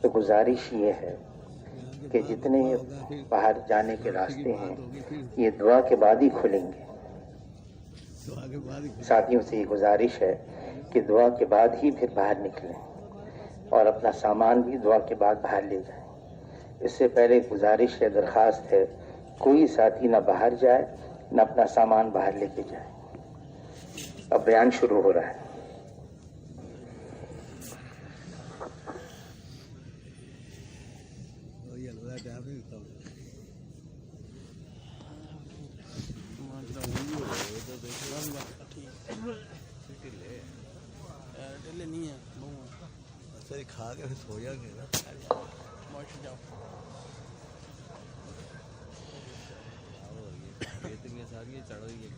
تو گزارش یہ ہے کہ جتنے باہر جانے کے راستے ہیں یہ دعا کے بعد ہی کھلیں گے. ساتھیوں سے یہ گزارش ہے کہ دعا کے بعد ہی پھر باہر نکلیں اور اپنا سامان بھی دعا کے بعد باہر لے جائیں. اس سے پہلے گزارش ہے، درخواست ہے، کوئی ساتھی نہ باہر جائے نہ اپنا سامان باہر لے کے جائے. اب بیان شروع ہو رہا ہے. کھا کے سو جا گے نا. ساری چڑھ رہی ہے.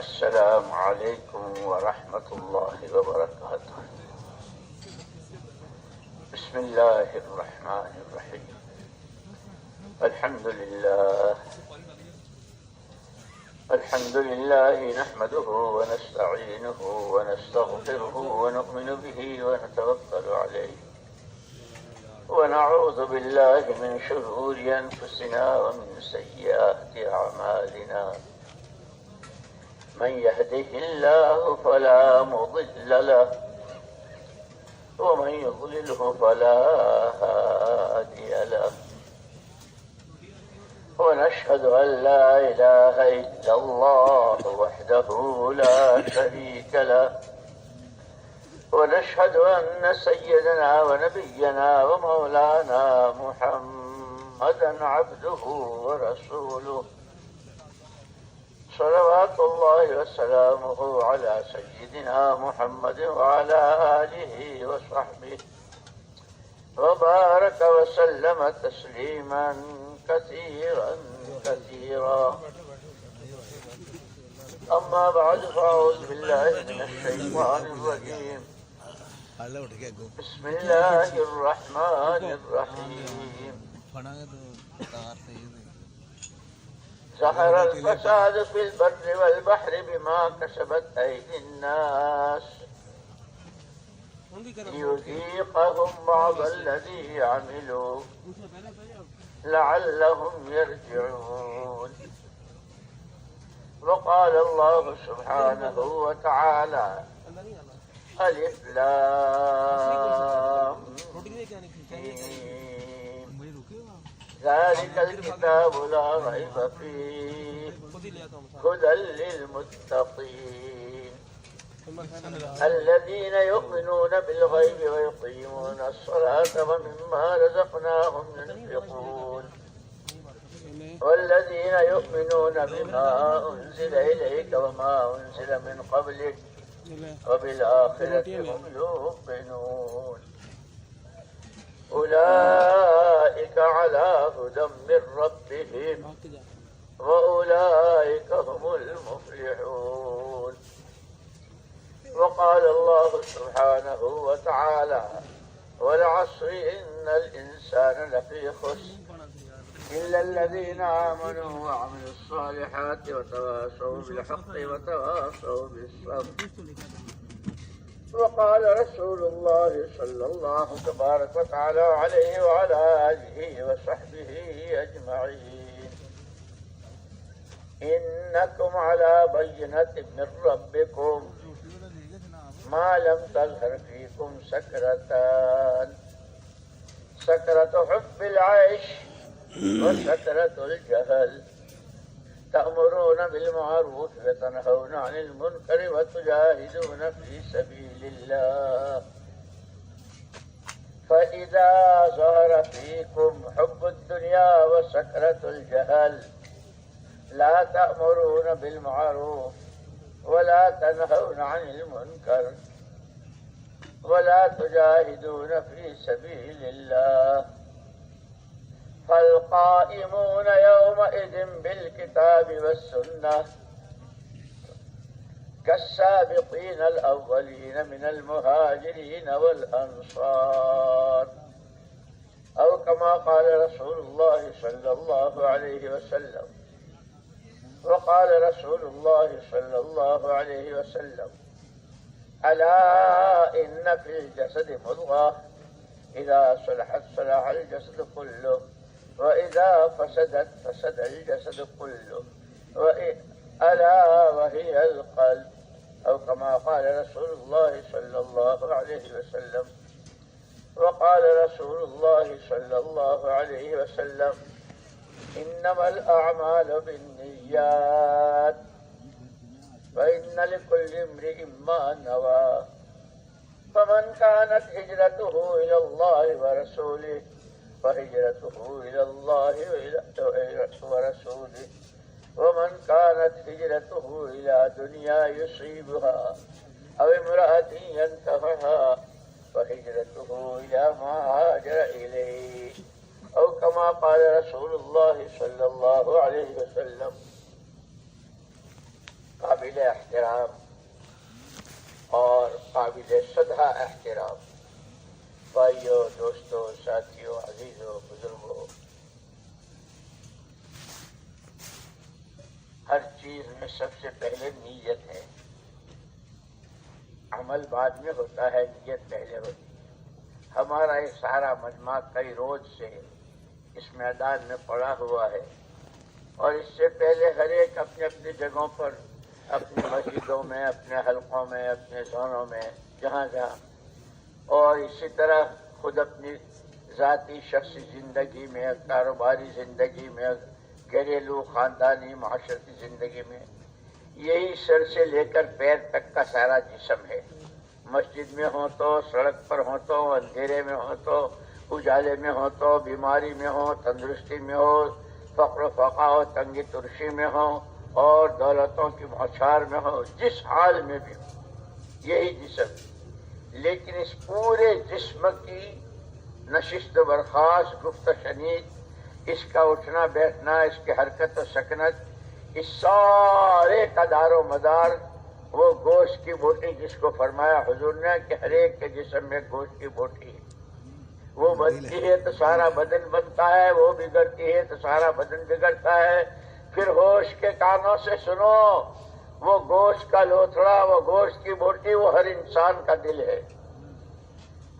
السلام علیکم ورحمۃ اللہ وبرکاتہ. بسم اللہ الرحمن الرحیم. الحمد للہ نحمده ونستعینه ونستغفره ونؤمن به ونتوکل علیہ ونعوذ باللہ من شرور انفسنا ومن سیئات اعمالنا. من يهده الله فلا مضل له ومن يضلله فلا هادي له. ونشهد أن لا إله إلا الله وحده لا شريك له. ونشهد أن سيدنا ونبينا ومولانا محمدا عبده ورسوله صلوات الله وسلامه على سيدنا محمد وعلى آله وصحبه وبارك وسلم تسليما كثيرا كثيرا. أما بعد فأعوذ بالله من الشيطان الرجيم. بسم الله الرحمن الرحيم. ظهر الفساد في البر والبحر بما كسبت أيدي الناس ليذيقهم بعض الذي عملوا لعلهم يرجعون. وقال الله سبحانه وتعالى: ألف لام ذلك الكتاب لا ريب فيه هدى للمتقين الذين يؤمنون بالغيب ويقيمون الصلاة ومما رزقناهم ينفقون والذين يؤمنون بما أنزل إليك وما أنزل من قبلك وبالآخرة هم يوقنون. أولئك على هدى من ربهم وأولئك هم المفلحون. وقال الله سبحانه وتعالى: والعصر إن الإنسان لفي خسر إلا الذين آمنوا وعملوا الصالحات وتواصوا بالحق وتواصوا بالصبر. وقال رسول الله صلى الله تبارك وتعالى عليه وعلى آله وصحبه أجمعين: إنكم على بينة من ربكم ما لم تظهر فيكم سكرتان: سكرة حب العيش وسكرة الجهل. تأمرون بالمعروف وتنهون عن المنكر وتجاهدون في سبيل الله. فإذا ظهر فيكم حب الدنيا وسكرة الجهل لا تأمرون بالمعروف ولا تنهون عن المنكر ولا تجاهدون في سبيل الله. فالقائمون يومئذ بالكتاب والسنة كالسابقين الأولين من المهاجرين والأنصار، أو كما قال رسول الله صلى الله عليه وسلم. وقال رسول الله صلى الله عليه وسلم: ألا إن في الجسد مضغة إذا صلحت صلح الجسد كله وإذا فسدت فسد الجسد كله ألا وهي القلب، أو كما قال رسول الله صلى الله عليه وسلم. وقال رسول الله صلى الله عليه وسلم: إنما الأعمال بالنيات وإن لكل امرئ ما نوى، فمن كانت هجرته إلى الله ورسوله فهجرته إلى الله ورسوله، ومن كانت هجرته إلى دنيا يصيبها أو امرأة ينكحها فهجرته إلى ما هاجر إليه، أو كما قال رسول الله صلی اللہ علیہ وسلم. قابل احترام اور قابل صدہ احترام بھائیوں، دوستوں، ساتھیوں، عزیزوں، بزرگوں، ہر چیز میں سب سے پہلے نیت ہے. عمل بعد میں ہوتا ہے، نیت پہلے ہوتی ہے. ہمارا یہ سارا مجمع کئی روز سے اس میدان میں پڑا ہوا ہے، اور اس سے پہلے ہر ایک اپنے اپنی جگہوں پر، اپنی مسجدوں میں، اپنے حلقوں میں، اپنے زونوں میں، جہاں جہاں، اور اسی طرح خود اپنی ذاتی شخصی زندگی میں، کاروباری زندگی میں، گھریلو خاندانی معاشرتی زندگی میں، یہی سر سے لے کر پیر تک کا سارا جسم ہے. مسجد میں ہو تو، سڑک پر ہو تو، اندھیرے میں ہو تو، اجالے میں ہو تو، بیماری میں ہو، تندرستی میں ہو، فقر و فقا ہو، تنگی ترشی میں ہو، اور دولتوں کی بوچھار میں ہو، جس حال میں بھی ہو، یہی جسم. لیکن اس پورے جسم کی نشست و برخاست، گفت و شنید، اس کا اٹھنا بیٹھنا، اس کی حرکت و سکنت، اس سارے کا دار و مدار وہ گوشت کی بوٹی، جس کو فرمایا حضور نے کہ ہر ایک کے جسم میں گوشت کی بوٹی ہے. وہ بنتی ہے تو سارا بدن بنتا ہے، وہ بگڑتی ہے تو سارا بدن بگڑتا ہے. پھر ہوش کے کانوں سے سنو، وہ گوشت کا لوتھڑا، وہ گوشت کی بوٹی، وہ ہر انسان کا دل ہے.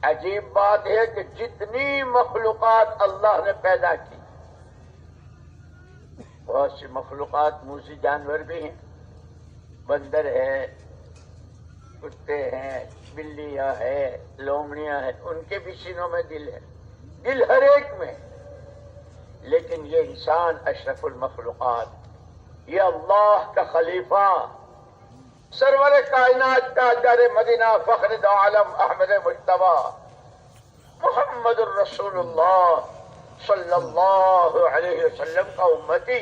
عجیب بات ہے کہ جتنی مخلوقات اللہ نے پیدا کی، بہت سی مخلوقات موذی جانور بھی ہیں، بندر ہے، کتے ہیں، بلیاں ہے، لومڑیاں ہیں، ان کے بھی سینوں میں دل ہے، دل ہر ایک میں. لیکن یہ انسان اشرف المخلوقات، یہ اللہ کا خلیفہ، سرور کائنات کا در مدینہ، فخر دو عالم احمد مجتبی محمد الرسول اللہ صلی اللہ علیہ وسلم کا امتی،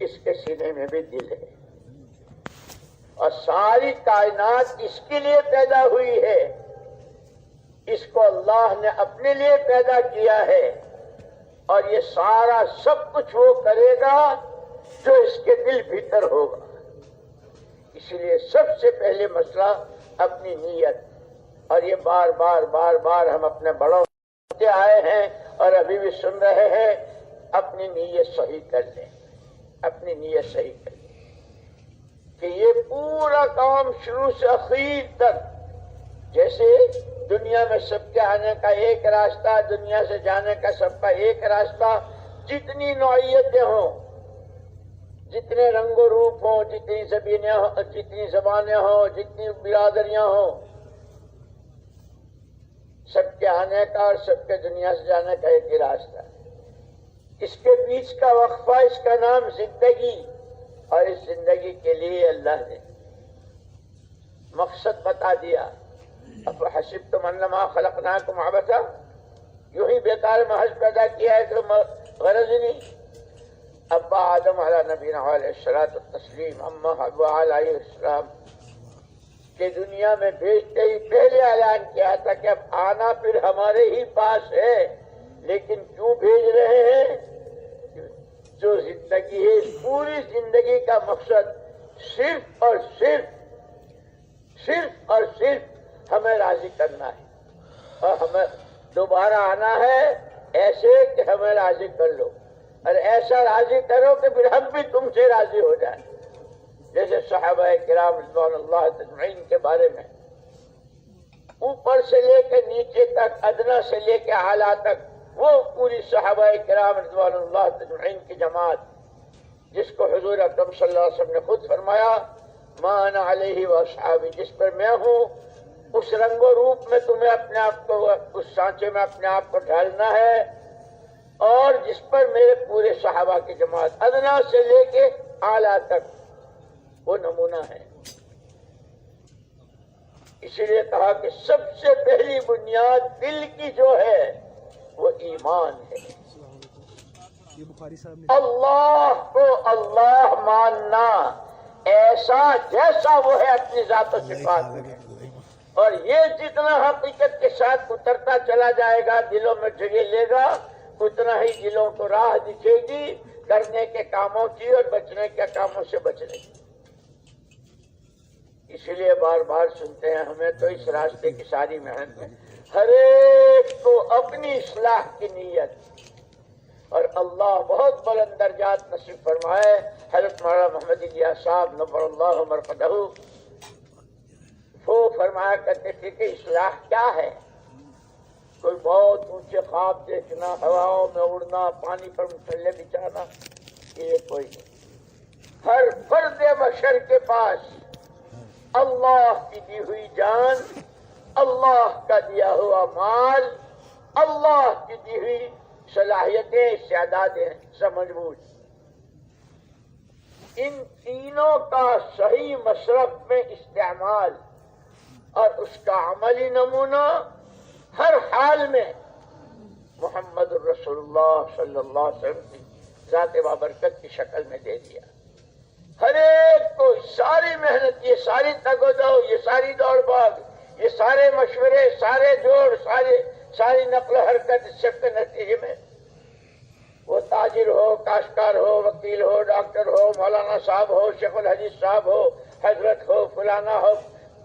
اس کے سینے میں بھی دل ہے. اور ساری کائنات اس کے لیے پیدا ہوئی ہے، اس کو اللہ نے اپنے لیے پیدا کیا ہے، اور یہ سارا سب کچھ وہ کرے گا جو اس کے دل بھیتر ہوگا. اسی لیے سب سے پہلے مسئلہ اپنی نیت. اور یہ بار بار بار بار ہم اپنے بڑوں سے آئے ہیں اور ابھی بھی سن رہے ہیں، اپنی نیت صحیح کر لیں، اپنی نیت صحیح کر لیں کہ یہ پورا کام شروع سے اخیر تک، جیسے دنیا میں سب کے آنے کا ایک راستہ، دنیا سے جانے کا سب کا ایک راستہ، جتنی نوعیتیں ہوں، جتنے رنگ و روپ ہوں، جتنی زبانیں ہوں، جتنی برادریاں ہوں، سب کے آنے کا اور سب کے دنیا سے جانے کا ایک ہی راستہ ہے. اس کے بیچ کا وقفہ، اس کا نام زندگی. اور اس زندگی کے لیے اللہ نے مقصد بتا دیا. افحسبتم انما خلقناکم عبثا، یوں ہی بیکار محض پیدا کیا ہے کہ غرض ہی نہیں. ابا آدم علیہ نبینا علیہ الصلوۃ والتسلیم، اما حوا علیہ السلام کہ دنیا میں بھیجتے ہی پہلے اعلان کیا تھا کہ اب آنا پھر ہمارے ہی پاس ہے، لیکن کیوں بھیج رہے ہیں؟ جو زندگی ہے، اس پوری زندگی کا مقصد صرف اور صرف ہمیں راضی کرنا ہے، اور ہمیں دوبارہ آنا ہے ایسے کہ ہمیں راضی کر لو، اور ایسا راضی کرو کہ پھر ہم بھی تم سے راضی ہو جائیں، جیسے صحابہ کرام رضوان اللہ اجمعین کے بارے میں اوپر سے لے کے نیچے تک، ادنا سے لے کے اعلیٰ تک، وہ پوری صحابہ کرام رضوان اللہ اجمعین کی جماعت جس کو حضور اکرم صلی اللہ علیہ وسلم نے خود فرمایا ما انا علیہ واصحابی، جس پر میں ہوں اس رنگ و روپ میں تمہیں اپنے آپ کو، اس سانچے میں اپنے آپ کو ڈھالنا ہے، اور جس پر میرے پورے صحابہ کی جماعت ادنا سے لے کے اعلیٰ تک وہ نمونہ ہے۔ اسی لیے کہا کہ سب سے پہلی بنیاد دل کی جو ہے وہ ایمان ہے، اللہ کو اللہ ماننا ایسا جیسا وہ ہے اپنی ذات و صفات میں، اور یہ جتنا حقیقت کے ساتھ اترتا چلا جائے گا، دلوں میں جگہ لے گا، اتنا ہی دلوں کو راہ دکھے گی کرنے کے کاموں کی اور بچنے کے کاموں سے بچنے کی۔ اسی لیے بار بار سنتے ہیں، ہمیں تو اس راستے کی ساری محنت میں ہر ایک کو اپنی اصلاح کی نیت، اور اللہ بہت بلند درجات نصیب فرمائے۔ حضرت مولانا محمد الیاس صاحب نور اللہ مرقدہ وہ فرمایا کرتے تھے کہ اصلاح کیا ہے؟ کوئی بہت اونچے خواب دیکھنا، ہواؤں میں اڑنا، پانی پر مسلے بچھانا، یہ کوئی نہیں۔ ہر فرد بشر کے پاس اللہ کی دی ہوئی جان، اللہ کا دیا ہوا مال، اللہ کی دی ہوئی صلاحیتیں، استعدادیں، سمجھ بوجھ، ان تینوں کا صحیح مصرف میں استعمال اور اس کا عملی نمونہ ہر حال میں محمد الرسول اللہ صلی اللہ علیہ وسلم کی ذات بابرکت کی شکل میں دے دیا۔ ہر ایک کو ساری محنت، یہ ساری تگ و دو، یہ ساری دوڑ بھاگ، یہ سارے مشورے، سارے جوڑ، ساری نقل و حرکت، اس سب کے نتیجے میں وہ تاجر ہو، کاشتکار ہو، وکیل ہو، ڈاکٹر ہو، مولانا صاحب ہو، شیخ الحدیث صاحب ہو، حضرت ہو، فلانا ہو،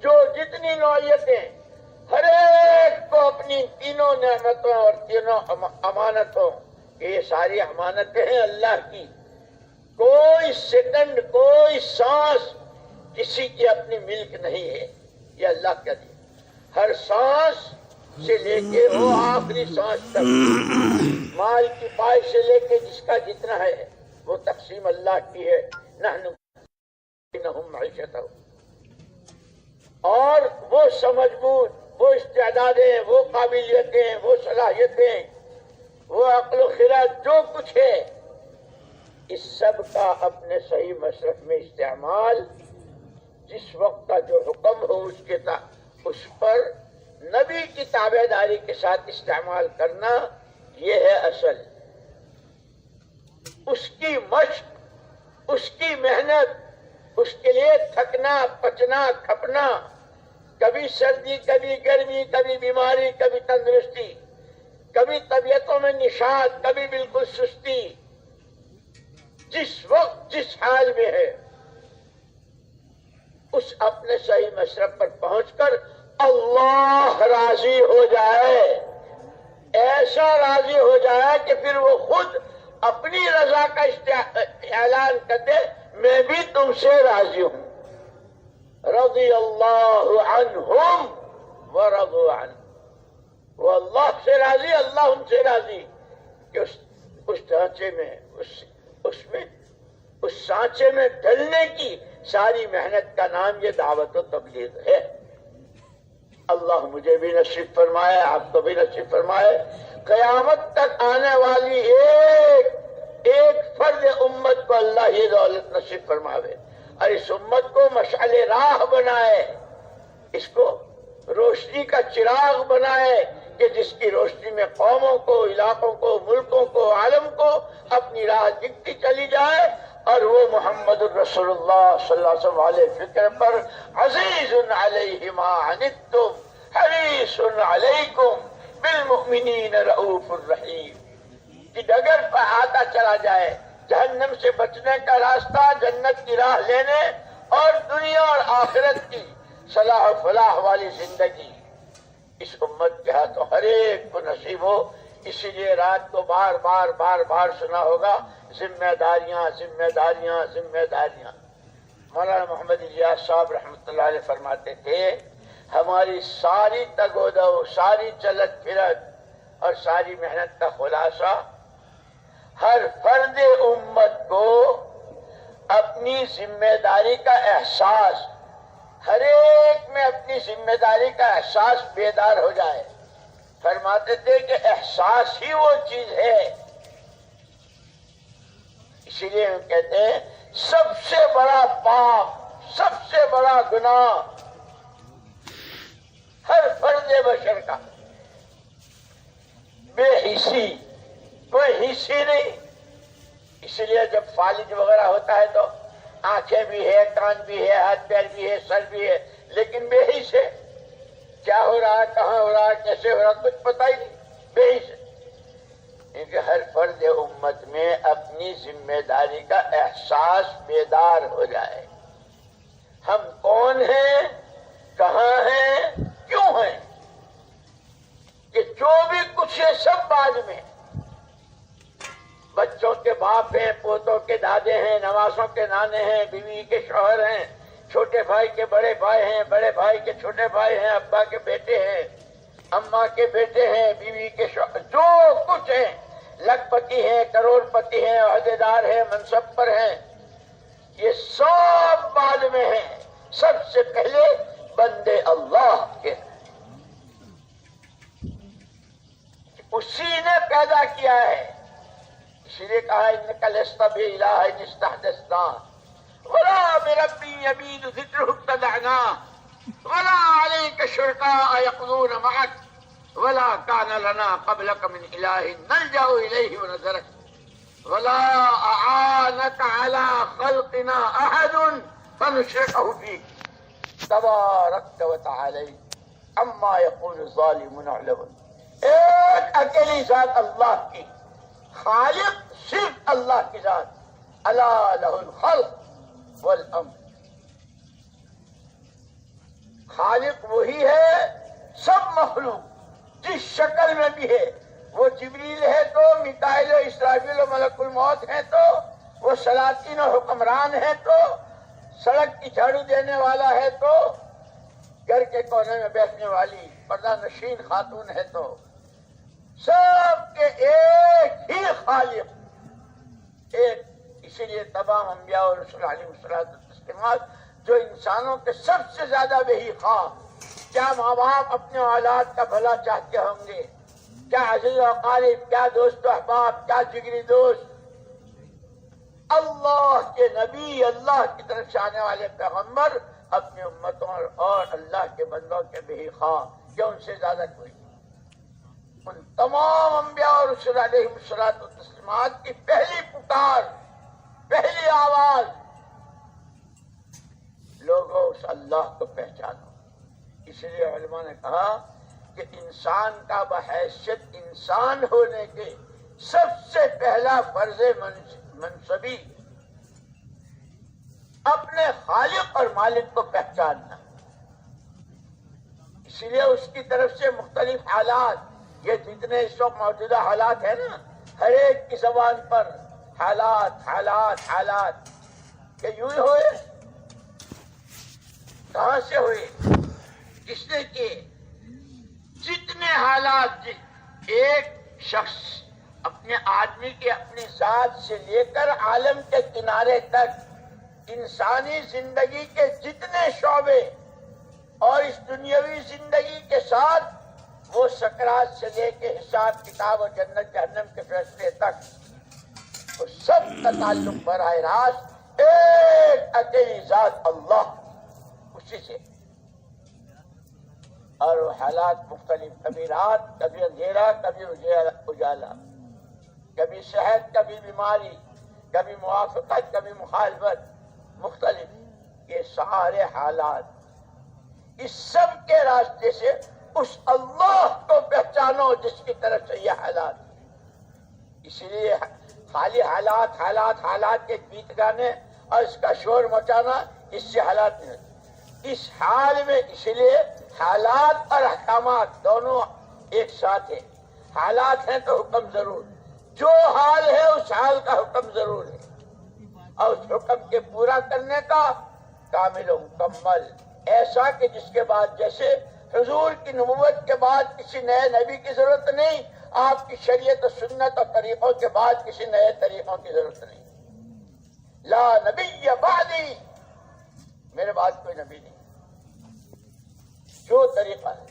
جو جتنی نوعیتیں، ہر ایک کو اپنی تینوں نعمتوں اور تینوں امانتوں، یہ ساری امانتیں ہیں اللہ کی، کوئی سیکنڈ، کوئی سانس کسی کی اپنی ملک نہیں ہے، یہ اللہ کا دی، ہر سانس سے لے کے وہ آخری سانس تک، مال کی پائی سے لے کے جس کا جتنا ہے وہ تقسیم اللہ کی ہے۔ نحن بینہم معیشتہم، اور وہ سمجھ بوجھ، وہ استعدادیں، وہ قابلیتیں، وہ صلاحیتیں، وہ عقل و خرد، جو کچھ ہے، اس سب کا اپنے صحیح مصرف میں استعمال، جس وقت کا جو حکم ہو اس پر نبی کی تابع داری کے ساتھ استعمال کرنا، یہ ہے اصل۔ اس کی مشق، اس کی محنت، اس کے لیے تھکنا، پچنا، کھپنا، کبھی سردی، کبھی گرمی، کبھی بیماری، کبھی تندرستی، کبھی طبیعتوں میں نشاط، کبھی بالکل سستی، جس وقت جس حال میں ہے اس اپنے صحیح مصرف پر پہنچ کر اللہ راضی ہو جائے، ایسا راضی ہو جائے کہ پھر وہ خود اپنی رضا کا اعلان کرتے، میں بھی تم سے راضی ہوں، رضی اللہ عنہم ورضوا عنہ، وہ اللہ سے راضی، اللہ ان سے راضی، کہ اس ڈھانچے میں، اس سانچے میں ڈھلنے کی ساری محنت کا نام یہ دعوت و تبلیغ ہے۔ اللہ مجھے بھی نصیب فرمائے، آپ کو بھی نصیب فرمائے، قیامت تک آنے والی ایک فرد امت کو اللہ یہ دولت نصیب فرماوے، اور اس امت کو مشعل راہ بنائے، اس کو روشنی کا چراغ بنائے، کہ جس کی روشنی میں قوموں کو، علاقوں کو، ملکوں کو، عالم کو اپنی راہ دکھتی چلی جائے، اور وہ محمد الرسول اللہ صلی اللہ علیہ وسلم والے فکر پر عزیز علیہ ما عنتم حریص علیکم بالمؤمنین رؤوف الرحیم، کہ ڈگر پر آتا چلا جائے جہنم سے بچنے کا راستہ، جنت کی راہ لینے اور دنیا اور آخرت کی صلاح و فلاح والی زندگی اس امت کے ہاتھوں ہر ایک کو نصیب ہو۔ اسی لیے رات کو بار بار بار بار سنا ہوگا ذمہ داریاں ذمہ داریاں ذمہ داریاں۔ مولانا محمد الیاس صاحب رحمۃ اللہ علیہ فرماتے تھے ہماری ساری تگ و دو، ساری چلت پھرت اور ساری محنت کا خلاصہ ہر فرد امت کو اپنی ذمہ داری کا احساس، ہر ایک میں اپنی ذمہ داری کا احساس بیدار ہو جائے۔ فرماتے تھے کہ احساس ہی وہ چیز ہے، اسی لیے ہم کہتے ہیں سب سے بڑا پاپ، سب سے بڑا گناہ ہر فرد بشر کا بے حسی، کوئی حسی نہیں۔ اسی لیے جب فالج وغیرہ ہوتا ہے تو آنکھیں بھی ہے، کان بھی ہے، ہاتھ پیر بھی ہے، سر بھی ہے، لیکن بے حس ہے، کیا ہو رہا ہے، کہاں ہو رہا ہے، کیسے ہو رہا ہے، کچھ پتہ ہی نہیں، بے حس ہے۔ کیونکہ ہر فرد امت میں اپنی ذمہ داری کا احساس بیدار ہو جائے، ہم کون ہیں، کہاں ہیں، کیوں ہیں، کہ جو بھی کچھ ہے سب بعد میں، بچوں کے باپ ہیں، پوتوں کے دادے ہیں، نواسوں کے نانے ہیں، بیوی کے شوہر ہیں، چھوٹے بھائی کے بڑے بھائی ہیں، بڑے بھائی کے چھوٹے بھائی ہیں، ابا کے بیٹے ہیں، اماں کے بیٹے ہیں، بیوی کے شوہر، جو کچھ ہیں، لکھ پتی ہیں، کروڑ پتی ہیں، عہدیدار ہیں، منصب پر ہیں، یہ سب بعد میں ہیں، سب سے پہلے بندے اللہ کے، اسی نے پیدا کیا ہے۔ اسی لیے کہا انک لست بإلہ ان استحدثنا ولا بربی یبید ذکرہ ابتدعنا ولا علیک شرکاء یقضون معک ولا کان لنا قبلک من الہ نلجأ الیہ ونظرک ولا اعانک علی خلقنا احد فنشرکہ فیک تبارکت وتعالیت عما یقول الظالمون علوا۔ ایک اکیلی ذات اللہ کی، خالق صرف اللہ کی ذات، الا لہ الخلق والامر، خالق وہی ہے، سب مخلوق جس شکل میں بھی ہے، وہ جبریل ہے تو، میکائیل و اسرافیل و ملک الموت ہیں تو، وہ سلاطین و حکمران ہیں تو، سڑک کی جھاڑو دینے والا ہے تو، گھر کے کونے میں بیٹھنے والی پردہ نشین خاتون ہے تو، سب کے ایک ہی خالق، ایک۔ اسی لیے تمام انبیاء اور رسول علیہ الصلوۃ جو انسانوں کے سب سے زیادہ وہی خواہ، کیا ماں باپ اپنے اولاد کا بھلا چاہتے ہوں گے، کیا عزیز و اقارب، کیا دوست و احباب، کیا جگری دوست، اللہ کے نبی، اللہ کی طرف سے آنے والے پیغمبر اپنی امتوں اور اللہ کے بندوں کے وہی خواہ، کیا ان سے زیادہ کوئی؟ ان تمام انبیاء اور رسول علیہ الصلوۃ کی پہلی پکار، پہلی آواز، لوگوں اس اللہ کو پہچانو۔ اس لیے علماء نے کہا کہ انسان کا بحیثیت انسان ہونے کے سب سے پہلا فرض منصبی اپنے خالق اور مالک کو پہچاننا۔ اسی لیے اس کی طرف سے مختلف حالات، یہ جتنے اس وقت موجودہ حالات ہیں نا، ہر ایک کی زبان پر حالات حالات حالات، کہ یوں ہی ہوئے، کہاں سے ہوئے، کس نے کیے، جتنے حالات، ایک شخص اپنے آدمی کے اپنی ذات سے لے کر عالم کے کنارے تک انسانی زندگی کے جتنے شعبے اور اس دنیاوی زندگی کے ساتھ وہ سکرات سے لے کے حساب کتاب اور جنت جہنم کے فیصلے تک، وہ سب کا تعلق براہ راست ایک اکیلی ذات اللہ، اسی سے۔ اور وہ حالات مختلف، کبھی رات، کبھی اندھیرا، کبھی اجالا، کبھی صحت، کبھی بیماری، کبھی موافقت، کبھی مخالفت، مختلف، یہ سارے حالات اس سب کے راستے سے اس اللہ کو پہچانو جس کی طرف سے یہ حالات. اس لیے خالی حالات حالات حالات کے گیت گانے اور اس کا شور مچانا اس سے حالات نہیں ہوتے. اس حال میں اس لیے حالات اور احکامات دونوں ایک ساتھ ہیں. حالات ہیں تو حکم ضرور، جو حال ہے اس حال کا حکم ضرور ہے، اور اس حکم کے پورا کرنے کا کامل و مکمل، ایسا کہ جس کے بعد جیسے حضور کی نبوت کے بعد کسی نئے نبی کی ضرورت نہیں، آپ کی شریعت و سنت اور طریقوں کے بعد کسی نئے طریقوں کی ضرورت نہیں. لا نبی بعدی، میرے بعد کوئی نبی نہیں. جو طریقہ ہے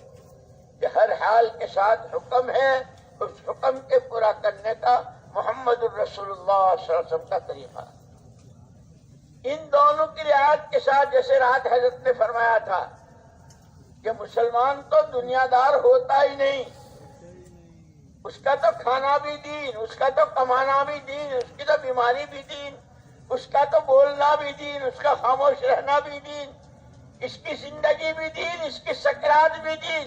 کہ ہر حال کے ساتھ حکم ہے، اس حکم کے پورا کرنے کا محمد الرسول اللہ صلی اللہ علیہ وسلم کا طریقہ. ان دونوں کی رعایت کے ساتھ، جیسے رات حضرت نے فرمایا تھا کہ مسلمان تو دنیا دار ہوتا ہی نہیں، اس کا تو کھانا بھی دین، اس کا تو کمانا بھی دین، اس کی تو بیماری بھی دین، اس کا تو بولنا بھی دین، اس کا خاموش رہنا بھی دین، اس کی زندگی بھی دین، اس کی سکرات بھی دین.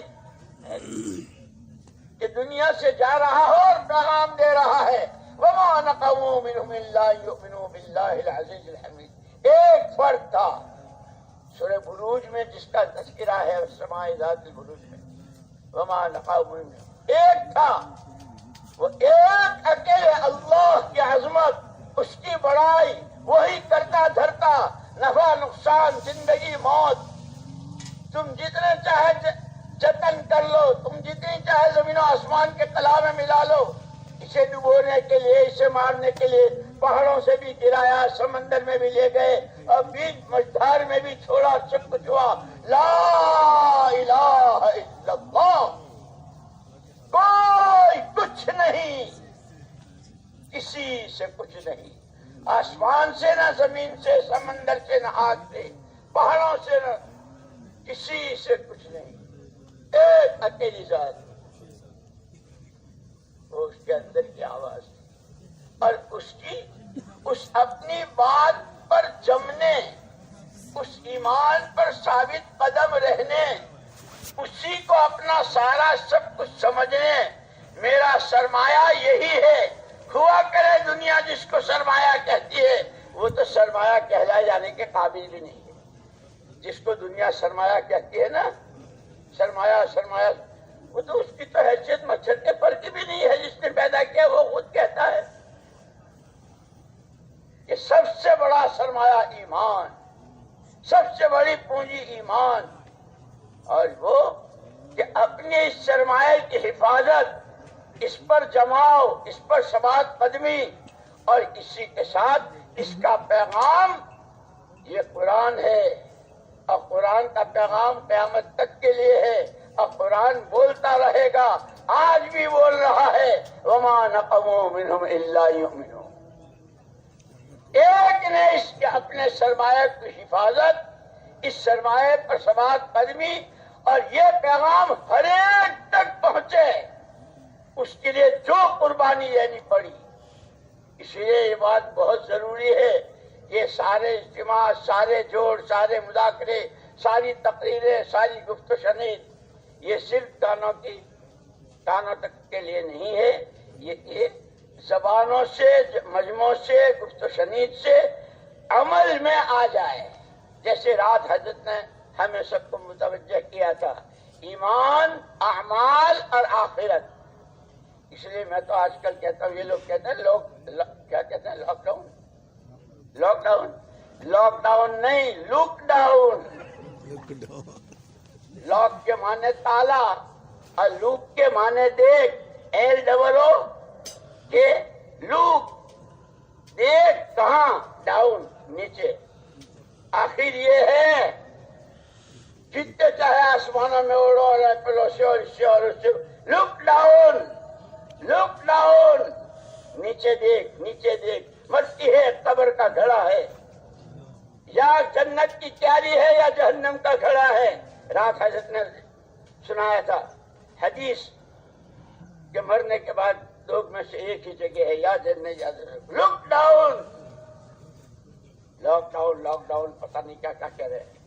کہ دنیا سے جا رہا ہو اور پیغام دے رہا ہے. وَمَا نَقَمُوا مِنْهُمْ إِلَّا يُؤْمِنُوا بِاللَّهِ الْعَزِيزِ الْحَمِيدِ. ایک فرق تھا سورہ بروج میں جس کا تذکرہ ہے، السماء ذات البروج میں. وَمَا نَقَمُوا مِنْهُمْ ایک تھا، وہ ایک اکیلے اللہ کی عظمت، اس کی بڑائی، وہی کرتا دھرتا، نفع نقصان، زندگی موت. تم جتنے چاہے جتن کر لو، تم جتنی چاہے زمین و آسمان کے تلا میں ملا لو، اسے ڈبونے کے لیے، اسے مارنے کے لیے پہاڑوں سے بھی گرایا، سمندر میں بھی لے گئے، اور بیچ مجھار میں بھی چھوڑا، سب کچھ ہوا. لا الہ الا اللہ، کوئی کچھ نہیں، کسی سے کچھ نہیں. آسمان سے نہ زمین سے، سمندر سے نہ آگ سے، پہاڑوں سے نہ، کسی سے کچھ نہیں. ایک اکیلی ذات، وہ اس کے اندر کی آواز، اور اس اپنی بات پر جمنے، اس ایمان پر ثابت قدم رہنے، اسی کو اپنا سارا سب کچھ سمجھنے. میرا سرمایہ یہی ہے. ہوا کرے دنیا جس کو سرمایہ کہتی ہے، وہ تو سرمایہ کہلائے جانے کے قابل بھی نہیں ہے. جس کو دنیا سرمایہ کہتی ہے نا، سرمایہ، وہ تو اس کی تو حیثیت مچھر کے پر کی بھی نہیں ہے. جس نے پیدا کیا وہ خود کہتا ہے کہ سب سے بڑا سرمایہ ایمان، سب سے بڑی پونجی ایمان. اور وہ کہ اپنے اس سرمایہ کی حفاظت، اس پر جماؤ، اس پر ثبات قدمی، اور اسی کے ساتھ اس کا پیغام یہ قرآن ہے، اور قرآن کا پیغام قیامت تک کے لیے ہے، اور قرآن بولتا رہے گا. آج بھی بول رہا ہے. وَمَا نَقَمُوا مِنْهُمْ إِلَّا يُؤْمِنُوا. ایک نے اس کے اپنے سرمایہ کی حفاظت، اس سرمایہ پر ثبات قدمی، اور یہ پیغام ہر ایک تک پہنچے، اس کے لیے جو قربانی لینی پڑی. اس لیے یہ بات بہت ضروری ہے. یہ سارے اجتماع، سارے جوڑ، سارے مذاکرے، ساری تقریریں، ساری گفت و شنید، یہ صرف کانوں تک کے لیے نہیں ہے. یہ زبانوں سے، مجموعوں سے، گفت و شنید سے عمل میں آ جائے. جیسے رات حضرت نے ہمیں سب کو متوجہ کیا تھا، ایمان، اعمال اور آخرت. اس لیے میں تو آج کل کہتا ہوں، یہ لوگ کہتے ہیں کیا کہتے ہیں، لاک ڈاؤن. لاک ڈاؤن نہیں، لوک ڈاؤن. لاک کے معنی تالا، اور لوک کے معنی دیکھ، LOO کے لوک، دیکھ کہاں، ڈاؤن نیچے. آخر یہ ہے جتنے چاہے آسمانوں میں اڑو، اور ایپلوں سے اور اس سے اور اس سے. لک ڈاؤن، لک ڈاؤن، نیچے دیکھ، نیچے دیکھ. مرتی ہے قبر کا گھڑا ہے، یا جنت کی کیاری ہے یا جہنم کا گھڑا ہے. رات حضرت نے سنایا تھا حدیث کہ مرنے کے بعد لوگ میں سے ایک ہی جگہ ہے، یا جنت یا جہنم. لک ڈاؤن، لاک ڈاؤن پتہ نہیں کیا کیا کہہ رہے ہیں.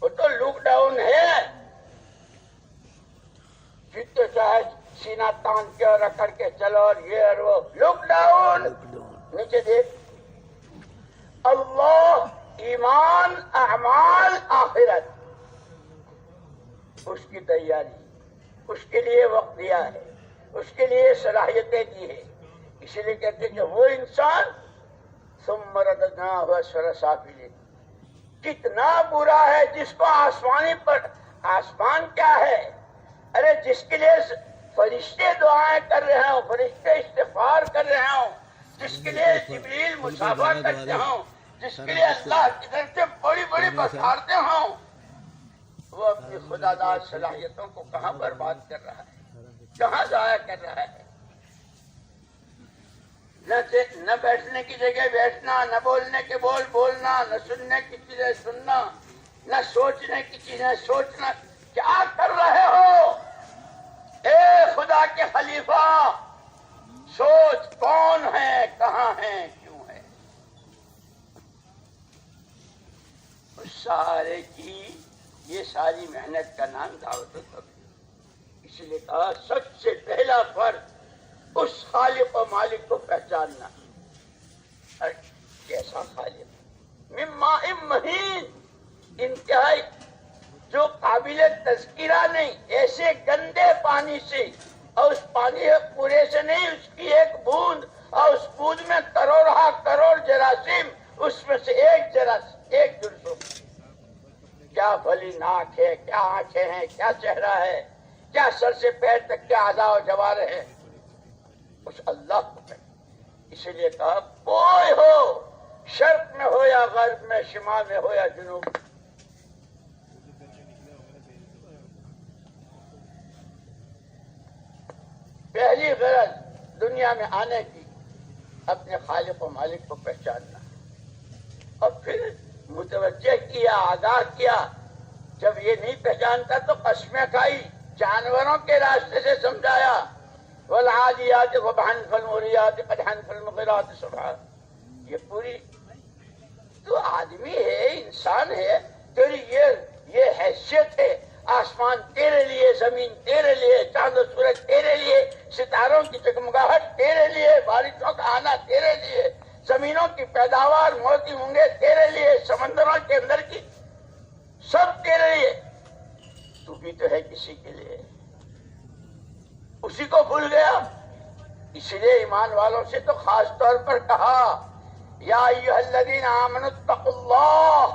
وہ تو لک ڈاؤن ہے. جتنے چاہے سینہ تان کے اور رکڑ کے چلو اور یہ اور وہ. Look down. نیچے دیکھ. اللہ، ایمان، اعمال، آخرت، اس کی تیاری، اس کے لیے وقت دیا ہے، اس کے لیے صلاحیتیں دی ہے. اسی لیے کہتے ہیں کہ وہ انسان ثم رددناہ اسفل سافلین، کتنا برا ہے جس کو آسمانی پر. آسمان کیا ہے؟ ارے جس کے لیے فرشتے دعائیں کر رہے ہوں، فرشتے استغفار کر رہے ہوں، جس کے لیے جبریل مصافحہ کرتے ہوں، جس کے لیے اللہ کی طرف سے بڑی بڑی بشارتیں ہوں، وہ اپنی خدا داد صلاحیتوں کو کہاں برباد کر رہا ہے، کہاں ضائع کر رہا ہے. نہ بیٹھنے کی جگہ بیٹھنا، نہ بولنے کے بولنا، نہ سننے کی چیزیں سننا، نہ سوچنے کی چیزیں سوچنا. کیا کر رہے ہو اے خدا کے خلیفہ؟ سوچ کون ہے، کہاں ہے، کیوں ہے. اس سارے کی یہ ساری محنت کا نام دعوت و تبلیغ. اس لیے کہا سب سے پہلا فرض اس خالق و مالک کو پہچاننا. کیسا خالق؟ من ماء مہین، انتہائی جو قابل تذکرہ نہیں، ایسے گندے پانی سے، اور اس پانی پورے سے نہیں، اس کی ایک بوند، اور اس بوند میں کروڑ جراثیم، اس میں سے ایک جرثوم. کیا بھلی ناک ہے، کیا آنکھیں ہیں، کیا چہرہ ہے، کیا سر سے پیر تک کے اعضاء و جوارح ہے، اس اللہ کو ہے. اسی لیے کہا کوئی ہو، شرق میں ہو یا غرب میں، شمال میں ہو یا جنوب. پہلی غرض دنیا میں آنے کی اپنے خالق و مالک کو پہچاننا، اور پھر متوجہ کیا، آگاہ کیا. جب یہ نہیں پہچانتا تو قسمیں کھائی، جانوروں کے راستے سے سمجھایا. والعادیات ضبحا فالموریات قدحا فالمغیرات صبحا. یہ پوری تو آدمی ہے، انسان ہے، تیری یہ حیثیت ہے. آسمان تیرے لیے، زمین تیرے لیے، چاند و سورج تیرے لیے، ستاروں کی جگمگاہٹ تیرے لیے، بارشوں کا آنا تیرے لیے، زمینوں کی پیداوار، موتی مونگے تیرے لیے، سمندروں کے اندر کی سب تیرے لیے. تو بھی تو ہے کسی کے لیے، اسی کو بھول گیا. اسی لیے ایمان والوں سے تو خاص طور پر کہا یا ایھا الذین آمنوا اتقوا اللہ،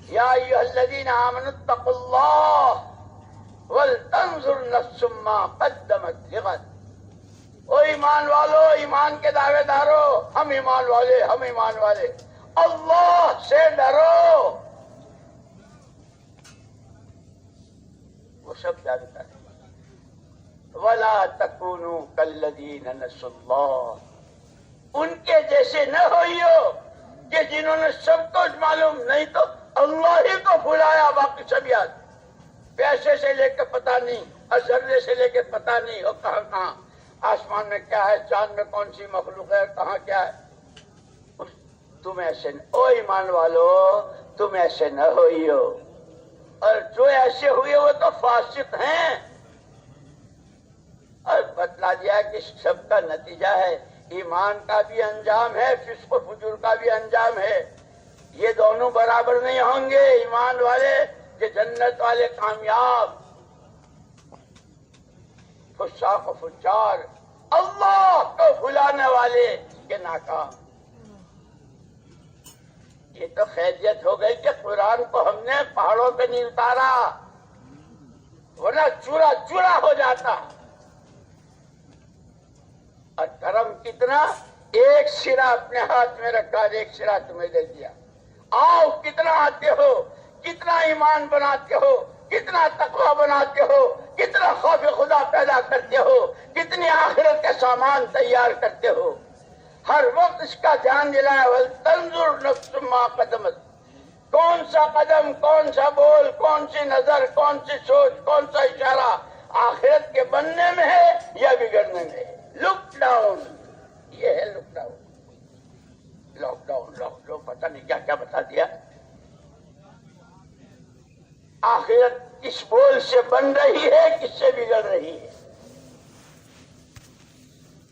یا ایھا الذین آمنوا اتقوا اللہ ولتنظر نفس ما قدمت لغد. او ایمان والو، ایمان کے دعوے دارو، ہم ایمان والے، اللہ سے ڈرو. وہ سب جانتا ہے. وَلَا تَكُونُوا كَالَّذِينَ نَسُوا اللَّهَ، ان کے جیسے نہ ہوئیو کہ جنہوں نے سب کچھ معلوم نہیں تو اللہ ہی کو بھلایا، باقی سب یاد. پیسے سے لے کے پتہ نہیں، اور ذرے سے لے کے پتہ نہیں، اور کہاں آسمان میں کیا ہے، چاند میں کون سی مخلوق ہے، کہاں کیا ہے. تم ایسے او ایمان والو، تم ایسے نہ ہوئیو. اور جو ایسے ہوئے وہ تو فاسق ہیں. اور بتلا دیا کہ سب کا نتیجہ ہے، ایمان کا بھی انجام ہے، فسق و فجور کا بھی انجام ہے. یہ دونوں برابر نہیں ہوں گے. ایمان والے کہ جنت والے کامیاب، فساق و فجار اللہ کو بھلانے والے کہ ناکام. یہ تو خیریت ہو گئی کہ قرآن کو ہم نے پہاڑوں پہ نہیں اتارا، ورنہ چورا چورا ہو جاتا. اور کرم کتنا، ایک سرا اپنے ہاتھ میں رکھا، ایک سرا تمہیں دے دیا. آؤ کتنا آتے ہو، کتنا ایمان بناتے ہو، کتنا تقوی بناتے ہو، کتنا خوف خدا پیدا کرتے ہو، کتنی آخرت کے سامان تیار کرتے ہو. ہر وقت اس کا دھیان دلایا. وَلْتَنْظُرْ نَفْسٌ مَا قَدَّمَتْ، کون سا قدم، کون سا بول، کون سی نظر، کون سی سوچ، کون سا اشارہ آخرت کے بننے میں ہے یا بگڑنے میں ہے. لک ڈاؤن، یہ ہے لک ڈاؤن. لاک ڈاؤن پتہ کس بول سے بن رہی ہے، کس سے بگڑ رہی ہے،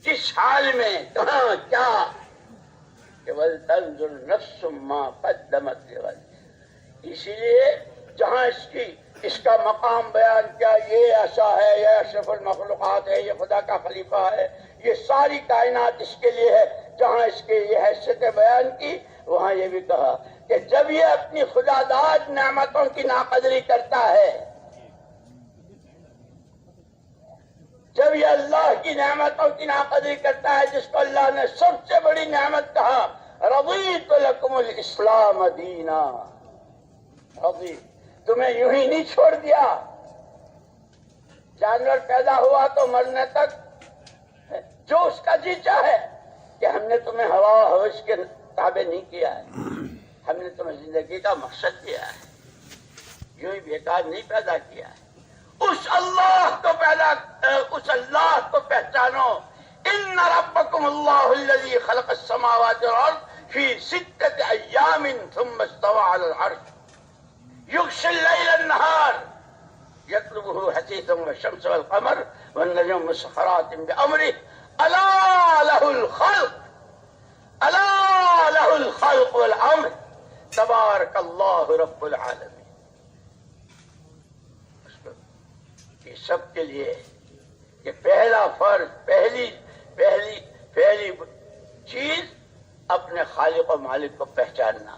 کس حال میں، کہاں، کیا، کہ وَلْتَنْظُرْ نَفْسٌ مَّا قَدَّمَتْ لِغَدٍ۔ اسی لیے جہاں اس کا مقام بیان کیا، یہ ایسا ہے، یہ اشرف المخلوقات ہے، یہ خدا کا خلیفہ ہے، یہ ساری کائنات اس کے لیے ہے، جہاں اس کے یہ حیثیتیں بیان کی، وہاں یہ بھی کہا کہ جب یہ اپنی خدا داد نعمتوں کی ناقدری کرتا ہے، جب یہ اللہ کی نعمتوں کی ناقدری کرتا ہے، جس کو اللہ نے سب سے بڑی نعمت کہا، رضیت لکم الاسلام دینا، تمہیں یوں ہی نہیں چھوڑ دیا۔ جانور پیدا ہوا تو مرنے تک جو اس کا جی چاہے، کہ ہم نے تمہیں ہوا و ہوش کے تابع نہیں کیا ہے، ہم نے تمہیں زندگی کا مقصد دیا ہے، یوں ہی بیکار نہیں پیدا کیا ہے۔ اس اللہ کو پہچانو۔ ان ربکم اللہ الذی خلق السماوات والارض فی 6 ایام ثم استوى علی العرش یغشی اللیل النہار یطلبہ حثیثا والشمس والقمر والنجوم مسخرات بامرہ الا لہ الخلق والامر تبارک اللہ رب العالمین۔ یہ سب کے لیے کہ پہلا فرض، پہلی چیز اپنے خالق و مالک کو پہچاننا۔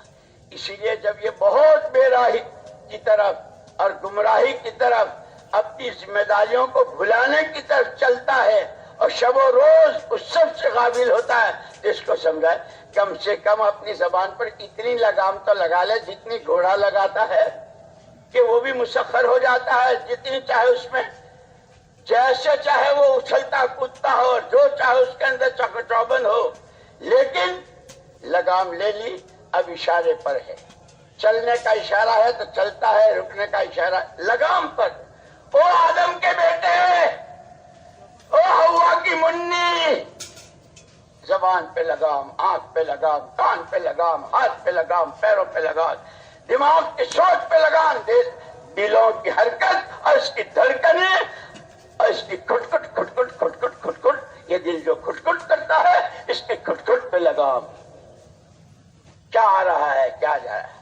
اسی لیے جب یہ بہت بے راہی کی طرف اور گمراہی کی طرف اپنی ذمہ داریوں کو بھلانے کی طرف چلتا ہے اور شب و روز اس سب سے غافل ہوتا ہے، تو اس کو سمجھائے کم سے کم اپنی زبان پر اتنی لگام تو لگا لے جتنی گھوڑا لگاتا ہے، کہ وہ بھی مسخر ہو جاتا ہے، جتنی چاہے اس میں جیسے چاہے وہ اچھلتا کودتا ہو، اور جو چاہے اس کے اندر چوبند ہو، لیکن لگام لے لی، اب اشارے پر ہے، چلنے کا اشارہ ہے تو چلتا ہے، رکنے کا اشارہ لگام پر۔ او آدم کے بیٹے، او ہوا کی منی، زبان پہ لگام، آنکھ پہ لگام، کان پہ لگام، ہاتھ پہ لگام، پیروں پہ لگام، دماغ کی سوچ پہ لگام، دلوں کی حرکت اور اس کی دھڑکنیں اور اس کی کھٹ کھٹ، یہ دل جو کھٹ کھٹ کرتا ہے، اس کی کھٹ کھٹ پہ لگام۔ کیا آ رہا ہے، کیا جا رہا ہے؟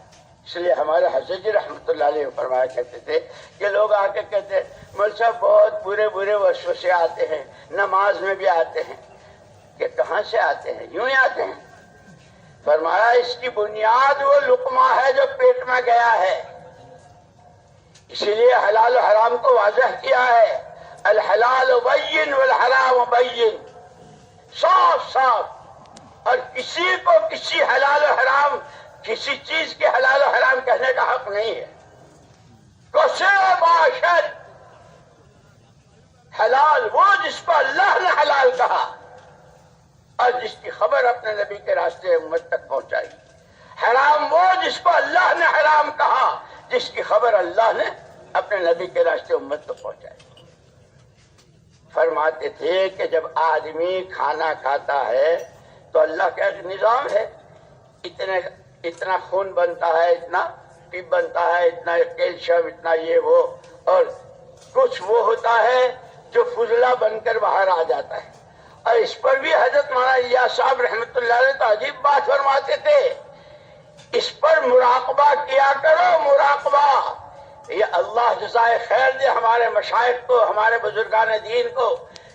اس لیے ہمارے حضرت جی رحمۃ اللہ علیہ فرمایا کرتے تھے کہ لوگ آ کے کہتے ہیں مول صاحب بہت برے وسوسے آتے ہیں، نماز میں بھی آتے ہیں، کہ کہاں سے آتے ہیں؟ یوں ہی آتے ہیں۔ فرمایا اس کی بنیاد وہ لقمہ ہے جو پیٹ میں گیا ہے، اسی لیے حلال و حرام کو واضح کیا ہے، الحلال بین والحرام بین، صاف صاف، اور کسی کو کسی حلال و حرام، کسی چیز کے حلال و حرام کہنے کا حق نہیں ہے۔ کسے باشد، حلال وہ جس کو اللہ نے حلال کہا اور جس کی خبر اپنے نبی کے راستے امت تک پہنچائی، حرام وہ جس کو اللہ نے حرام کہا، جس کی خبر اللہ نے اپنے نبی کے راستے امت تک پہنچائی۔ فرماتے تھے کہ جب آدمی کھانا کھاتا ہے تو اللہ کا ایک نظام ہے، اتنا خون بنتا ہے، اتنا ٹیپ بنتا ہے، اتنا کیلشیم، اتنا یہ وہ، اور کچھ وہ ہوتا ہے جو فضلہ بن کر باہر آ جاتا ہے۔ اور اس پر بھی حضرت مولانا الیاس صاحب رحمۃ اللہ علیہ تو عجیب بات فرماتے تھے، اس پر مراقبہ کیا کرو، مراقبہ۔ یہ اللہ جزائے خیر دے ہمارے مشائخ کو، ہمارے بزرگان دین کو،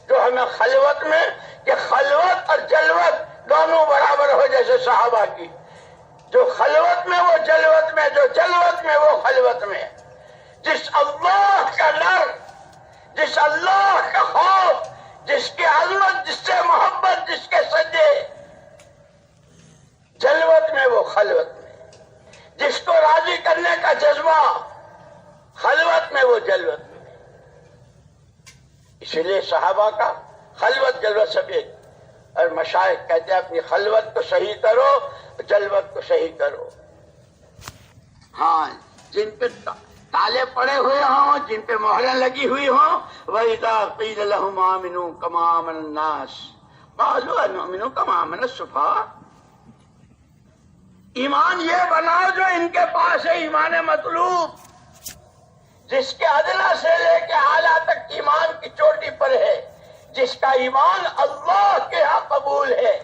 جو ہمیں خلوت میں، کہ خلوت اور جلوت دونوں برابر ہو جیسے صحابہ کی، جو خلوت میں وہ جلوت میں، جو جلوت میں وہ خلوت میں، جس اللہ کا ڈر، جس اللہ کا خوف، جس کی عظمت، جس سے محبت، جس کے سجدے، جلوت میں وہ خلوت میں، جس کو راضی کرنے کا جذبہ، خلوت میں وہ جلوت میں۔ اسی لیے صحابہ کا خلوت جلوت سب ایک، اور مشائخ کہتے ہیں اپنی خلوت کو صحیح کرو، جلوت کو صحیح کرو۔ ہاں، جن پہ تالے پڑے ہوئے ہوں، جن پہ مہریں لگی ہوئی ہوں، وَإِذَا قِيلَ لَهُمْ آمِنُوا كَمَا آمَنَ النَّاسُ قَالُوا أَنُؤْمِنُ كَمَا آمَنَ السُّفَهَاءُ۔ ایمان یہ بناؤ جو ان کے پاس ہے، ایمان مطلوب، جس کے ادنا سے لے کے اعلیٰ تک ایمان کی چوٹی پر ہے، جس کا ایمان اللہ کے ہاں قبول ہے.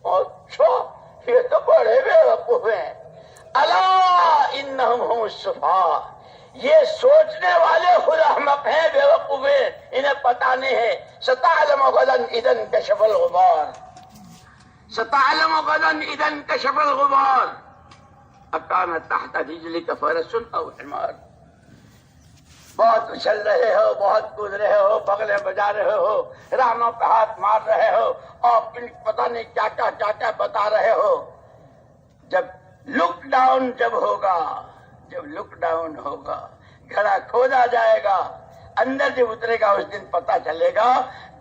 اور یہ تو بڑے بیوقوف ہیں. الا انہم هم السفہاء، یہ سوچنے والے خود احمق ہیں، بیوقوف ہیں، انہیں پتہ نہیں ہے. ستعلم غدا اذا انکشف الغبار، ستعلم غدا اذا انکشف الغبار اکان تحت رجلک فرس او حمار. بہت اچھل رہے ہو، بہت کود رہے ہو، بغلیں بجا رہے ہو، رانوں پہ ہاتھ مار رہے ہو، اور پتہ نہیں کیا کیا بتا رہے ہو. جب لک ڈاؤن جب لک ڈاؤن ہوگا، گھڑا کھودا جائے گا، اندر جب اترے گا اس دن پتہ چلے گا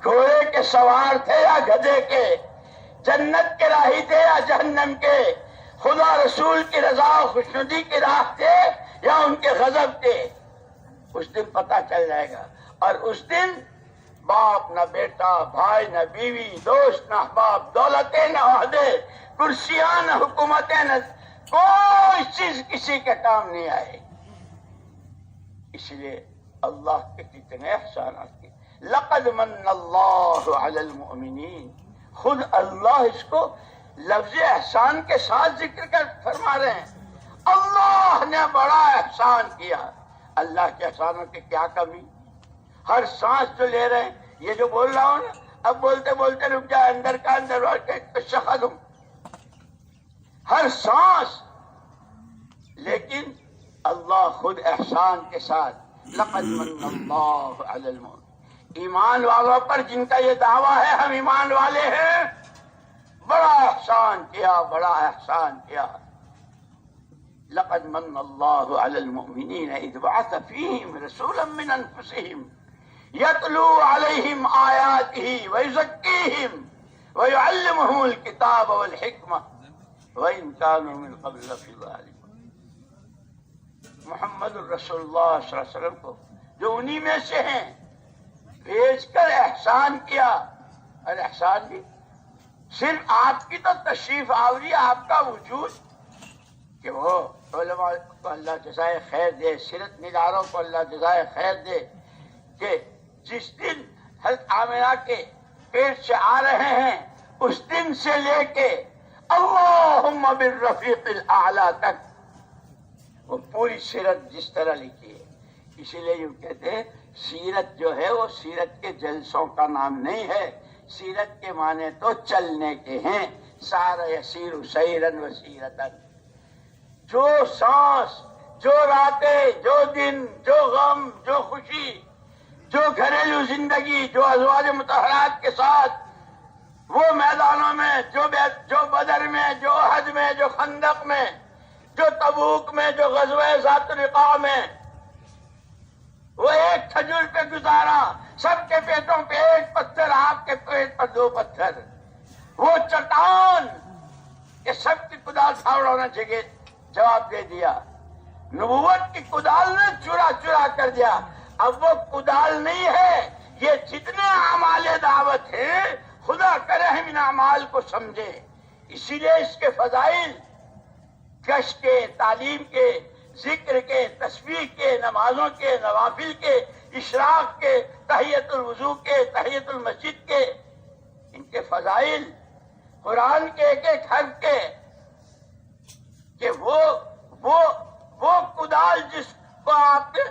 گھوڑے کے سوار تھے یا گدھے کے، جنت کے راہی تھے یا جہنم کے، خدا رسول کی رضا و خوشنودی کی راہ تھے یا ان کے غضب کے. اس دن پتہ چل جائے گا. اور اس دن باپ نہ بیٹا، بھائی نہ بیوی، دوست نہ احباب، دولتیں نہ عہدے، کرسیاں نہ حکومتیں، نہ کوئی چیز کسی کے کام نہیں آئے. اس لیے اللہ کے کتنے احسانات کی. لقد من اللہ علی المؤمنین، خود اللہ اس کو لفظ احسان کے ساتھ ذکر کر فرما رہے ہیں. اللہ نے بڑا احسان کیا. اللہ کے احسانوں کی کیا کمی؟ ہر سانس جو لے رہے ہیں، یہ جو بول رہا ہوں نا، اب بولتے بولتے رک جائے، اندر کا اندر شخص ہوں، ہر سانس. لیکن اللہ خود احسان کے ساتھ لقد من اللہ علی المؤمنین، ایمان والوں پر جن کا یہ دعویٰ ہے ہم ایمان والے ہیں، بڑا احسان کیا، بڑا احسان کیا. لقد من اللہ علی المؤمنین اذ بعث فیہم رسولا من انفسہم یتلو علیہم آیاتہ ویزکیہم ویعلمہم الکتاب والحکمہ وإن كانوا من قبل لفی ضلال. محمد الرسول اللہ صلی اللہ علیہ وسلم کو جو انہی میں سے ہیں بھیج کر احسان کیا. اور احسان بھی صرف آپ کی تو تشریف آوری، آپ کا وجود، کہ وہ علماء کو اللہ جزائے خیر دے، سیرت نگاروں کو اللہ جزائے خیر دے، کہ جس دن حضرت آمنہ کے پیٹ سے آ رہے ہیں اس دن سے لے کے اللہم بالرفیق الاعلی تک وہ پوری سیرت جس طرح لکھی ہے. اسی لیے یوں کہتے ہیں سیرت جو ہے وہ سیرت کے جلسوں کا نام نہیں ہے. سیرت کے معنی تو چلنے کے ہیں. سار یسیر سیرن و سیرتن، جو سانس، جو راتیں، جو دن، جو غم، جو خوشی، جو گھریلو زندگی، جو ازواج مطہرات کے ساتھ وہ میدانوں میں، جو بدر میں، جو احد میں، جو خندق میں، جو تبوک میں، جو غزوہ ذات الرقاع میں، وہ ایک کھجور پہ گزارا، سب کے پیٹوں پہ ایک پتھر، آپ کے پیٹ پر 2 پتھر، وہ چٹان کہ سب کی کدال پھاوڑوں نے جواب دے دیا. نبوت کی کدال نے چرا کر دیا. اب وہ کدال نہیں ہے، یہ جتنے اعمال دعوت ہیں خدا کرے ہم ان اعمال کو سمجھے. اسی لیے اس کے فضائل کشف کے، تعلیم کے، ذکر کے، تسبیح کے، نمازوں کے، نوافل کے، اشراق کے، تحیۃ الوضو کے، تحیۃ المسجد کے، ان کے فضائل قرآن کے ایک ایک حرف کے، کہ وہ کدال جس کو آپ نے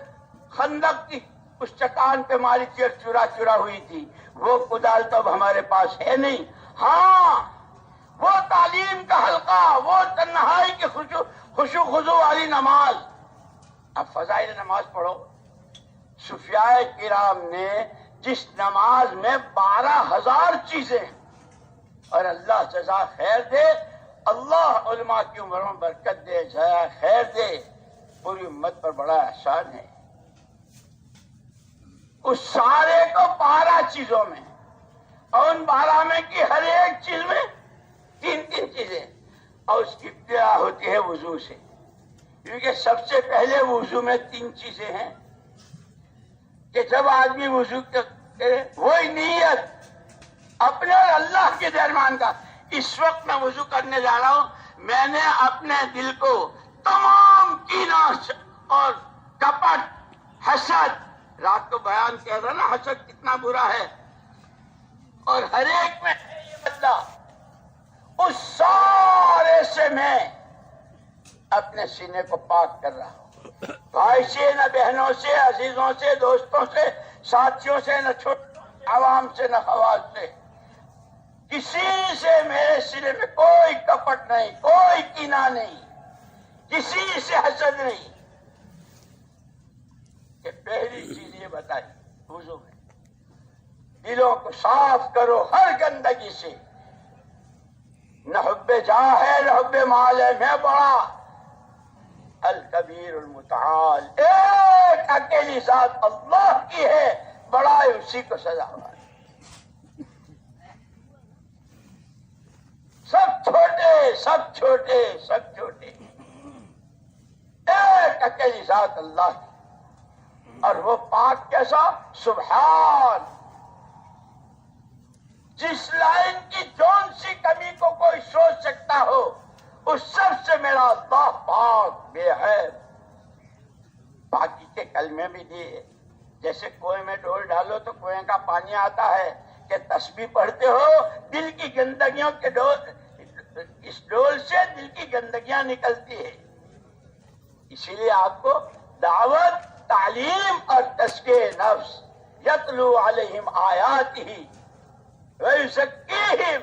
خندق کی اس چٹان پہ ماری تھی اور چرا ہوئی تھی، وہ کدال تو اب ہمارے پاس ہے نہیں. ہاں وہ تعلیم کا حلقہ، وہ تنہائی کی خشوع خضوع والی نماز. اب فضائل نماز پڑھو. صوفیاء کرام نے جس نماز میں 12,000 چیزیں، اور اللہ جزا خیر دے، اللہ علماء کی عمروں میں برکت دے، جزا خیر دے، پوری امت پر بڑا احسان ہے. اس سارے کو 12 چیزوں میں، اور ان 12 میں کی ہر ایک چیز میں 3 چیزیں، اور اس کی ابتدا ہوتی ہے وضو سے، کیونکہ سب سے پہلے وضو میں 3 چیزیں ہیں کہ جب آدمی وضو کرے وہی نیت اپنے اور اللہ کے درمیان کا. اس وقت میں وضو کرنے جا رہا ہوں، میں نے اپنے دل کو تمام کینہ اور کپٹ، حسد، رات کو بیان کہہ رہا نا حسد کتنا برا ہے، اور ہر ایک میں ہے یہ بدلہ، اس سارے سے میں اپنے سینے کو پاک کر رہا ہوں، بھائی سے نہ بہنوں سے، عزیزوں سے، دوستوں سے، ساتھیوں سے، نہ چھوٹوں عوام سے، نہ خواص سے، کسی سے میرے سینے میں کوئی کپٹ نہیں، کوئی کینہ نہیں، کسی سے حسد نہیں۔ کہ پہلی چیز یہ بتائی وضو میں دلوں کو صاف کرو ہر گندگی سے، نہ حب جاہ ہے نہ حب مال ہے، میں بڑا الکبیر المتعال، ایک اکیلی ذات اللہ کی ہے، بڑا ہے اسی کو سزا ہوا ہے، سب چھوٹے سب چھوٹے سب چھوٹے، ایک اکیلی ذات اللہ کی، اور وہ پاک کیسا؟ سبحان، جس لائن کی جون سی کمی کو کوئی سوچ سکتا ہو، اس سب سے میرا اللہ پاک بے عیب۔ باقی کے کلمے بھی دیے، جیسے کنویں میں ڈول ڈالو تو کنویں کا پانی آتا ہے، کہ تسبیح پڑھتے ہو دل کی گندگیوں کے اس ڈول سے دل کی گندگیاں نکلتی ہے، اسی لیے آپ کو دعوت، تعلیم اور تزکیہ نفس، یتلو علیہم آیاتہ ویزکیہم،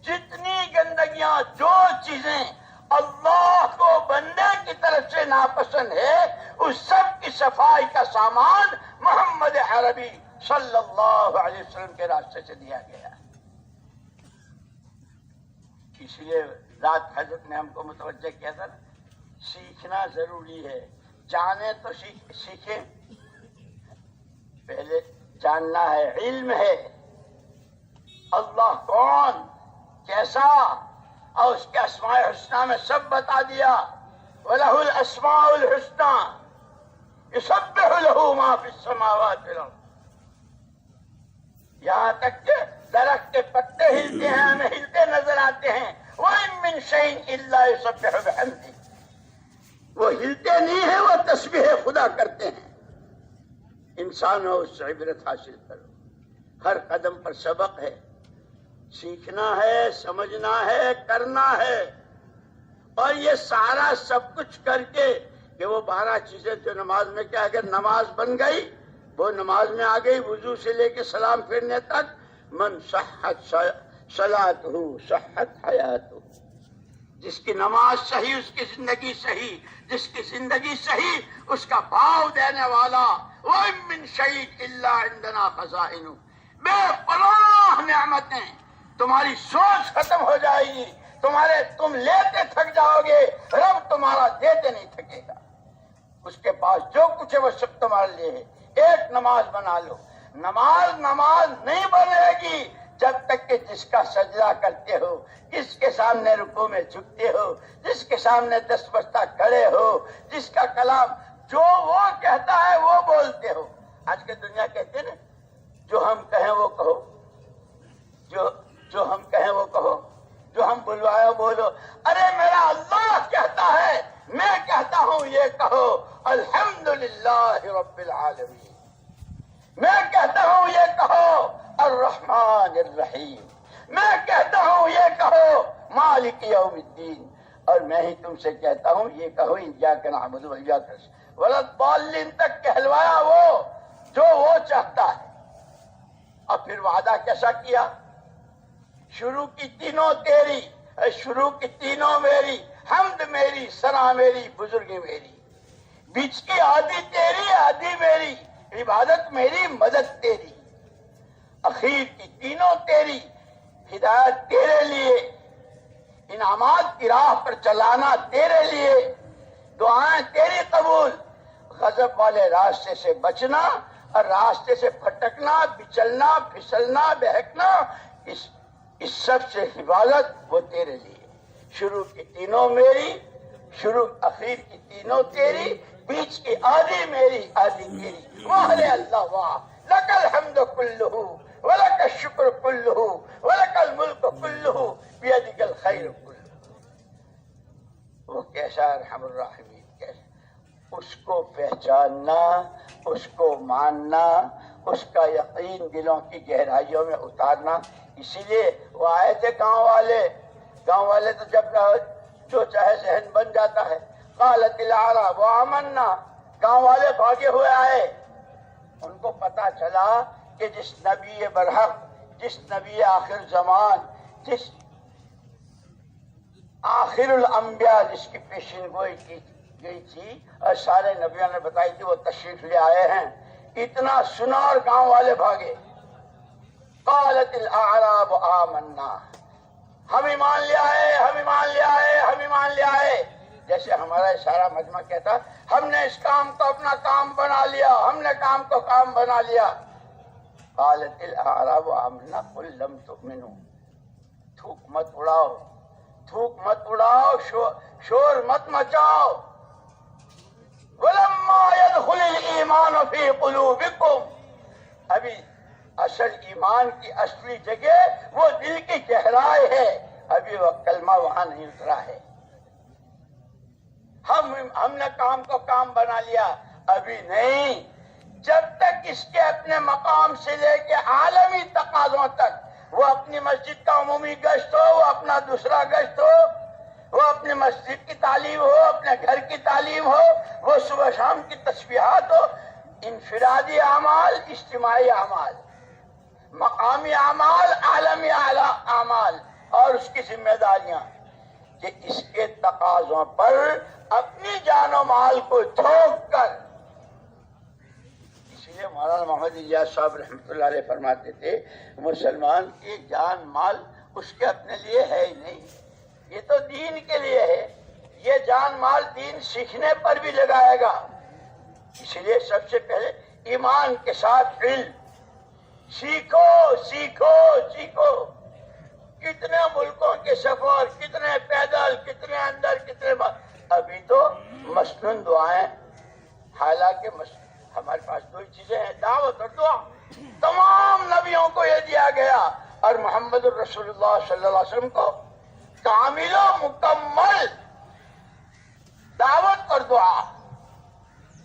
جتنی گندگیاں، جو چیزیں اللہ کو بندے کی طرف سے ناپسند ہے، اس سب کی صفائی کا سامان محمد عربی صلی اللہ علیہ وسلم کے راستے سے دیا گیا ہے۔ اس لیے رات حضرت نے ہم کو متوجہ کیا تھا، سیکھنا ضروری ہے، جانے تو سیکھیں، پہلے جاننا ہے، علم ہے اللہ کون، کیسا، اور اس کے اسماء الحسنہ میں سب بتا دیا، وَلَهُ الْأَسْمَاءُ الْحُسْنَى يُسَبِّحُ لَهُ مَا فِي السَّمَاوَاتِ وَالْأَرْضِ، یہاں تک کہ درخت کے پتے ہلتے ہیں، ہمیں ہلتے نظر آتے ہیں، وَإِن مِّن شَيْءٍ إِلَّا يُسَبِّحُ بِحَمْدِهِ، وہ ہلتے نہیں ہیں، وہ تسبیح خدا کرتے ہیں۔ انسانوں اس سے عبرت حاصل کرو، ہر قدم پر سبق ہے، سیکھنا ہے، سمجھنا ہے، کرنا ہے، اور یہ سارا سب کچھ کر کے کہ وہ 12 چیزیں جو نماز میں کیا، اگر نماز بن گئی وہ نماز میں آ گئی، وضو سے لے کے سلام پھیرنے تک، من صحت صلاتہ صحت حیاتہ، جس کی نماز صحیح اس کی زندگی صحیح، جس کی زندگی صحیح اس کا بھاؤ دینے والا، وَإِن مِّن شَيْءٍ إِلَّا عِندَنَا خَزَائِنُهُ، بے پناہ نعمتیں، تمہاری سوچ ختم ہو جائے گی، تم لیتے تھک جاؤ گے، رب تمہارا دیتے نہیں تھکے گا، اس کے پاس جو کچھ ہے وہ سب تمہارے لیے ہے۔ ایک نماز بنا لو، نماز نہیں بنے گی جب تک کہ جس کا سجدہ کرتے ہو، جس کے سامنے رکوع میں جھکتے ہو، جس کے سامنے 10 بستہ کھڑے ہو، جس کا کلام جو وہ کہتا ہے وہ بولتے ہو۔ آج کے دنیا کہتے ہیں نا، جو ہم کہیں وہ کہو، جو ہم کہیں وہ کہو، جو ہم بلوائے بولو۔ ارے میرا اللہ کہتا ہے، میں کہتا ہوں یہ کہو، الحمدللہ رب العالمین، میں کہتا ہوں یہ کہو الرحمن الرحیم، میں کہتا ہوں یہ کہو مالک یوم الدین، اور میں ہی تم سے کہتا ہوں یہ کہو ایاک نعبد و ایاک نستعین، ولا الضالین تک کہلوایا وہ جو وہ چاہتا ہے۔ اور پھر وعدہ کیسا کیا؟ شروع کی تینوں تیری، شروع کی تینوں میری، حمد میری، ثنا میری، بزرگی میری، بیچ کی آدھی تیری، آدھی میری، عبادت میری، مدد تیری، اخیر کی تینوں تیری، ہدایت تیرے لیے، انعامات کی راہ پر چلانا تیرے لیے، دعائیں تیری قبول، غضب والے راستے سے بچنا اور راستے سے پھٹکنا، بچلنا، پھسلنا، بہکنا، اس سب سے حفاظت وہ تیرے لیے۔ شروع کی تینوں میری، شروع اخیر کی تینوں تیری، بیچ کی آدھی میری، آدھی تیری۔ واہ رے اللہ واہ، لک الحمد کلہ ولک الشکر کلہ ولک الملک کلہ بیدک الخیر کلہ۔ وہ کیسا ارحم الراحمین، کیسا اس کو پہچاننا، اس کو ماننا، اس کا یقین دلوں کی گہرائیوں میں اتارنا. اسی لیے وہ آئے تھے گاؤں والے تو جب جو چاہے ذہن بن جاتا ہے. قالت الاعراب آمنا، گاؤں والے بھاگے ہوئے آئے. ان کو پتا چلا کہ جس نبی برحق، جس نبی آخر زمان، جس آخر الانبیاء جس کی پیشین گوئی کی گئی تھی اور سارے نبیوں نے بتائی تھی، وہ تشریف لے آئے ہیں. اتنا سنا اور گاؤں والے بھاگے. قالت الاعراب آمنا، ہم ایمان لے آئے، ہم ایمان لے آئے، ہم ایمان لے آئے. جیسے ہمارا سارا مجمع کہتا ہم نے اس کام کو اپنا کام بنا لیا، ہم نے کام کو کام بنا لیا. قالت الاعراب آمنا قل لم تؤمنوا، تھوک مت اڑاؤ، تھوک مت اڑاؤ، شور مت مچاؤ. ولما يدخل الایمان فی قلوبکم، ابھی اصل ایمان کی اصلی جگہ وہ دل کی گہرائی ہے، ابھی وہ کلمہ وہاں نہیں اترا ہے. ہم نے کام کو کام بنا لیا، ابھی نہیں. جب تک اس کے اپنے مقام سے لے کے عالمی تقاضوں تک، وہ اپنی مسجد کا عمومی گشت ہو، وہ اپنا دوسرا گشت ہو، وہ اپنی مسجد کی تعلیم ہو، اپنے گھر کی تعلیم ہو، وہ صبح شام کی تسبیحات ہو، انفرادی اعمال، اجتماعی اعمال، مقامی اعمال، عالمی اعمال، اور اس کی ذمہ داریاں، کہ اس کے تقاضوں پر اپنی جان و مال کو جھونک کر. اس لیے مولانا محمد الیاس صاحب رحمۃ اللہ علیہ فرماتے تھے مسلمان کی جان مال اس کے اپنے لیے ہے ہی نہیں، یہ تو دین کے لیے ہے. یہ جان مال دین سیکھنے پر بھی لگائے گا. اس لیے سب سے پہلے ایمان کے ساتھ علم سیکھو سیکھو سیکھو. کتنے ملکوں کے سفر، کتنے پیدل، کتنے اندر، کتنے ابھی تو مسنون دعائیں. حالانکہ ہمارے پاس دو ہی چیزیں ہیں، دعوت اور دعا. تمام نبیوں کو یہ دیا گیا، اور محمد الرسول اللہ صلی اللہ علیہ وسلم کو کامل و مکمل دعوت اور دعا.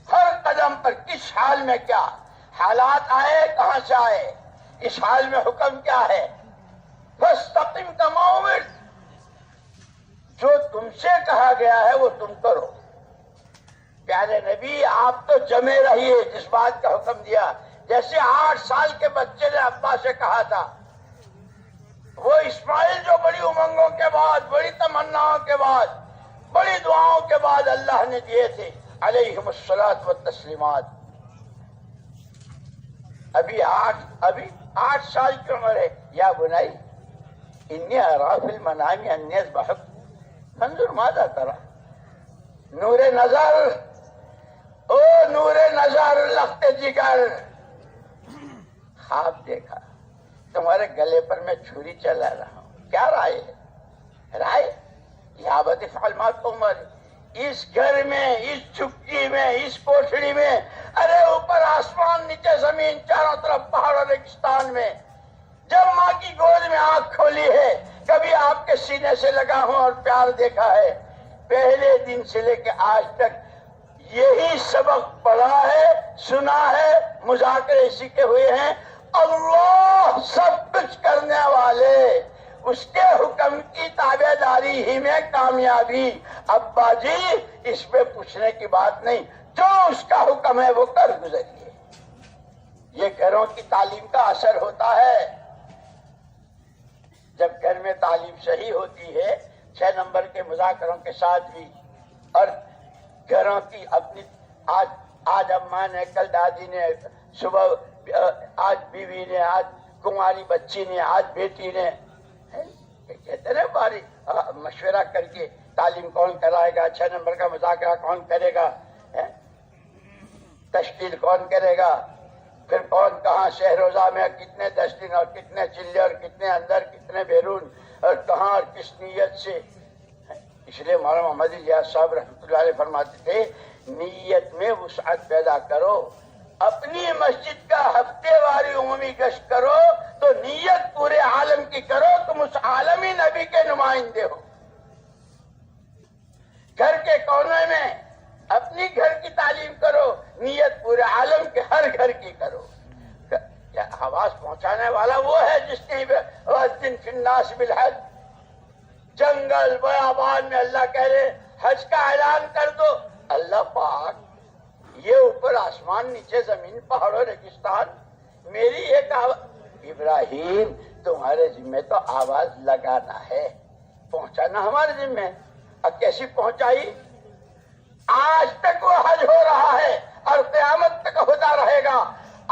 ہر قدم پر کس حال میں کیا حالات آئے، کہاں سے آئے، اس حال میں حکم کیا ہے. فاستقم کما امرت، جو تم سے کہا گیا ہے وہ تم کرو. پیارے نبی آپ تو جمے رہیے جس بات کا حکم دیا. جیسے 8 سال کے بچے نے ابا سے کہا تھا، وہ اسماعیل جو بڑی امنگوں کے بعد، بڑی تمناؤں کے بعد، بڑی دعاؤں کے بعد اللہ نے دیے تھے علیہم الصلاۃ والتسلیمات. ابھی 8 سال کی عمر ہے. یا بنائی انی ارا فی المنام انی اذبحک فانظر ماذا تری. نور نظر، او نور نظر لخت جگر، خواب دیکھا تمہارے گلے پر میں چھری چلا رہا ہوں. کیا رائے ہے؟ رائے یا بد افعل ما تؤمر. اس گھر میں، اس چپکی میں، اس کوٹھڑی میں، ارے اوپر آسمان، نیچے زمین، چاروں طرف پہاڑ اور ریگستان میں، جب ماں کی گود میں آنکھ کھولی ہے، کبھی آپ کے سینے سے لگا ہوں اور پیار دیکھا ہے. پہلے دن سے لے کے آج تک یہی سبق پڑھا ہے، سنا ہے، مذاکرے اسی کے ہوئے ہیں. اللہ سب کچھ کرنے والے، اس کے حکم کی تابع داری ہی میں کامیابی. ابا جی اس پہ پوچھنے کی بات نہیں، جو اس کا حکم ہے وہ کر گزریے. یہ گھروں کی تعلیم کا اثر ہوتا ہے. جب گھر میں تعلیم صحیح ہوتی ہے 6 نمبر کے مذاکروں کے ساتھ بھی، اور گھروں کی اپنی آج اماں نے، کل دادی نے، صبح آج بیوی نے، آج کماری بچی نے، آج بیٹی نے، کہتے ہیں باری مشورہ کر کے تعلیم کون کرائے گا، 6 نمبر کا مذاکرہ کون کرے گا، تشکیل کون کرے گا، پھر کون کہاں شہ روزہ میں کتنے ڈسٹبن اور کتنے چلے اور کتنے اندر کتنے بیرون اور کہاں اور کس نیت سے. اس لیے مولانا محمد الیاس صاحب رحمۃ اللہ علیہ فرماتے تھے نیت میں وسعت پیدا کرو. اپنی مسجد کا ہفتے واری عمومی گشت کرو تو نیت پورے عالم کی کرو، تم اس عالمی نبی کے نمائندے ہو. گھر کے کونے میں اپنی گھر کی تعلیم کرو، نیت پورے عالم کے ہر گھر کی کرو۔ کیا آواز پہنچانے والا وہ ہے جس نے وَأَذِّن فِي النَّاسِ بِالْحَجِّ، جنگل بیابان میں اللہ کہہ رہے حج کا اعلان کر دو۔ اللہ پاک یہ اوپر آسمان، نیچے زمین، پہاڑ و ریگستان، میری ایک ابراہیم تمہارے ذمہ تو آواز لگانا ہے، پہنچانا ہمارے ذمہ ہے۔ اب کیسی پہنچائی؟ آج تک وہ حج ہو رہا ہے اور قیامت تک ہوتا رہے گا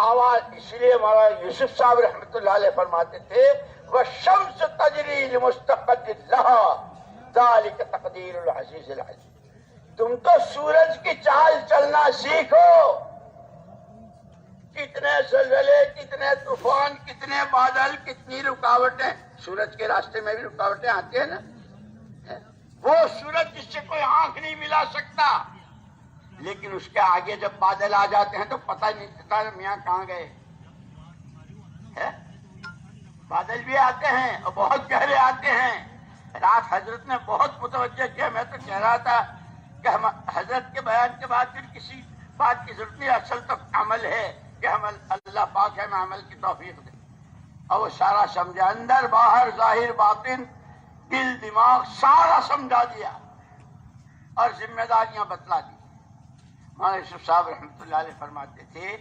آواز۔ اس لیے مولانا یوسف صاحب رحمۃ اللہ علیہ فرماتے تھے وَالشَّمْسُ تَجْرِي لِمُسْتَقَرٍّ لَهَا ذَلِكَ تَقْدِيرُ الْعَزِيزِ الْعَلِيمِ۔ تم تو سورج کی چال چلنا سیکھو۔ کتنے زلزلے، کتنے طوفان، کتنے بادل، کتنی رکاوٹیں، سورج کے راستے میں بھی رکاوٹیں آتی ہیں نا۔ وہ سورج جس سے کوئی آنکھ نہیں ملا سکتا، لیکن اس کے آگے جب بادل آ جاتے ہیں تو پتہ نہیں چلتا میاں کہاں گئے۔ بادل بھی آتے ہیں اور بہت گہرے آتے ہیں۔ رات حضرت نے بہت متوجہ کیا، میں تو کہہ رہا تھا کہ ہم حضرت کے بیان کے بعد پھر کسی بات کی ضرورت نہیں، اصل تو عمل ہے کہ ہم اللہ پاک ہے میں عمل کی توفیق دے۔ اور وہ سارا سمجھا، اندر باہر ظاہر باطن دل دماغ سارا سمجھا دیا اور ذمہ داریاں بتلا دی۔ مولانا یوسف صاحب رحمۃ اللہ علیہ فرماتے تھے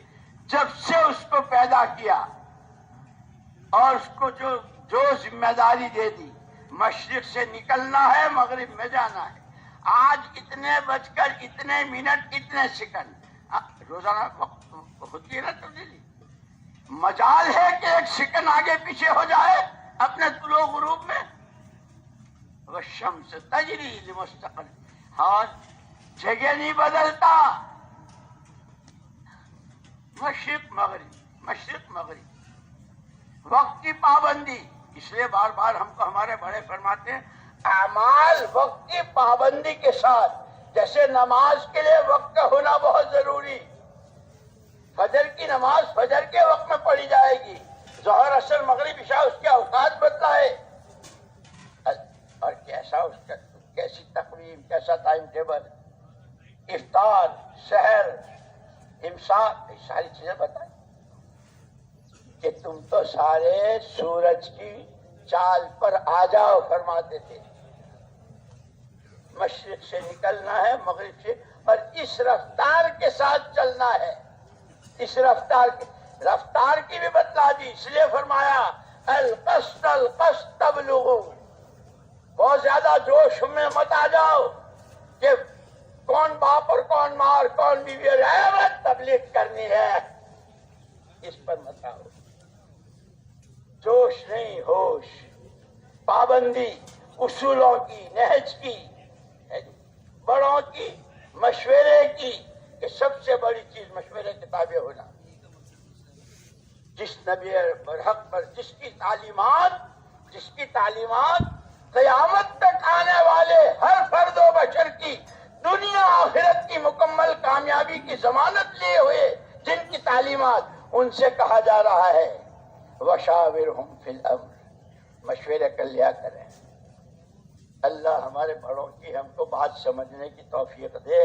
جب سے اس کو پیدا کیا اور اس کو جو ذمہ داری دے دی، مشرق سے نکلنا ہے مغرب میں جانا ہے، آج اتنے بج کر اتنے منٹ اتنے سیکنڈ، روزانہ وقت ہوتی ہے نا تبدیلی، مجال ہے کہ ایک سیکنڈ آگے پیچھے ہو جائے اپنے طلوع غروب میں۔ وَالشَّمْسُ تَجْرِي لِمُسْتَقَرٍّ، ہاں جگہ نہیں بدلتا، مشرق مغرب، وقت کی پابندی۔ اس لیے بار بار ہم کو ہمارے بڑے فرماتے ہیں اعمال وقت کی پابندی کے ساتھ، جیسے نماز کے لیے وقت کا ہونا بہت ضروری، فجر کی نماز فجر کے وقت میں پڑھی جائے گی، ظہر عصر مغرب عشاء اس کے اوقات بتلائے، اور کیسی تقویم، کیسا ٹائم ٹیبل، افطار، سحر، امساک، یہ ساری چیزیں بتائیں کہ تم تو سارے سورج کی چال پر آ جاؤ فرماتے تھے۔ مشرق سے نکلنا ہے مغرب سے، اور اس رفتار کے ساتھ چلنا ہے، اس رفتار کی بھی بتلا دی۔ اس لیے فرمایا القصد القصد تبلغوا، بہت زیادہ جوش میں مت آ جاؤ کہ کون باپ اور کون ماں اور کون بیوی اور تبلیغ کرنی ہے، اس پر مت آؤ۔ جوش نہیں، ہوش، پابندی، اصولوں کی، نہج کی، بڑوں کی، مشورے کی، کہ سب سے بڑی چیز مشورے کے تابع ہونا۔ جس نبی برحق پر جس کی تعلیمات قیامت تک آنے والے ہر فرد و بشر کی دنیا آخرت کی مکمل کامیابی کی ضمانت لیے ہوئے جن کی تعلیمات، ان سے کہا جا رہا ہے وَشَاوِرْهُمْ فِي الْأَمْرِ، مشورے کر لیا کریں۔ اللہ ہمارے بڑوں کی ہم کو بات سمجھنے کی توفیق دے۔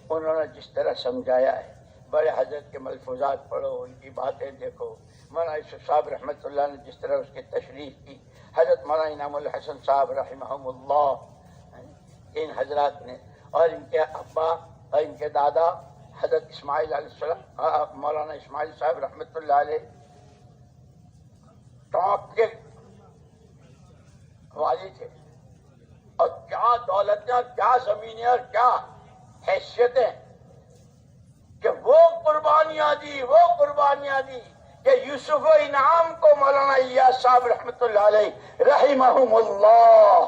انہوں نے جس طرح سمجھایا ہے، بڑے حضرت کے ملفوظات پڑھو، ان کی باتیں دیکھو، مولانا یوسف صاحب رحمۃ اللہ نے جس طرح اس کی تشریح کی، حضرت مولانا انعام الحسن صاحب رحمہم اللہ، ان حضرات نے، اور ان کے ابا اور ان کے دادا حضرت اسماعیل علیہ السلام، مولانا اسماعیل صاحب رحمۃ اللہ علیہ ٹاپ کے والی تھے، اور کیا دولتیں اور کیا زمینیں اور کیا حیثیتیں، کہ وہ قربانیاں دی کہ یوسف و انعام کو مولانا الیاس صاحب رحمۃ اللہ علیہ رحمہم اللہ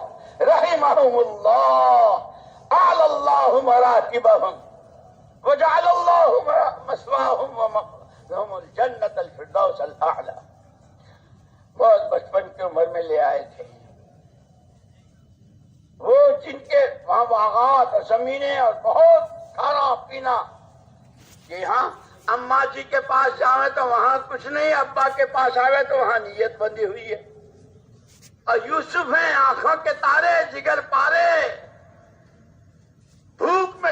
اعلی اللہ مراتبہم وجعل اللہ مثواہم ومقامہم الجنۃ الفردوس الاعلی، بہت بچپن کی عمر میں لے آئے تھے۔ وہ جن کے وہاں باغات اور زمینیں اور بہت کھانا پینا، یہاں اماں جی کے پاس جاوے تو وہاں کچھ نہیں، ابا کے پاس آوے تو وہاں نیت بندی ہوئی ہے، اور یوسف ہیں آنکھوں کے تارے، جگر پارے، بھوک میں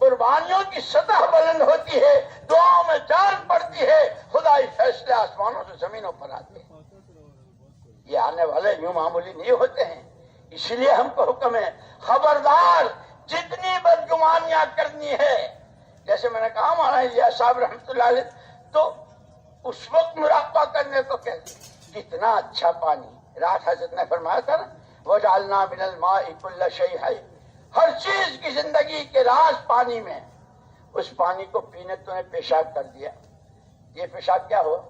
قربانیوں کی سطح بلند ہوتی ہے، دعاؤں میں جان پڑتی ہے، خدائی فیصلے آسمانوں سے زمینوں پر آتے ہیں۔ یہ آنے والے یوں معمولی نہیں ہوتے ہیں، اس لیے ہم کو حکم ہے خبردار جتنی بدگمانیاں کرنی ہے، جیسے میں نے کہا مولانا الیاس صاحب رحمۃ اللہ علیہ تو اس وقت مراقبہ کرنے کو کہتے کتنا اچھا پانی، رات حضرت نے فرمایا تھا نا وَجَعَلْنَا مِنَ الْمَاءِ كُلَّ شَيْءٍ حَيٍّ، ہر چیز کی زندگی کے راز پانی میں، اس پانی کو پینے تو نے پیشاب کر دیا، یہ پیشاب کیا ہوا؟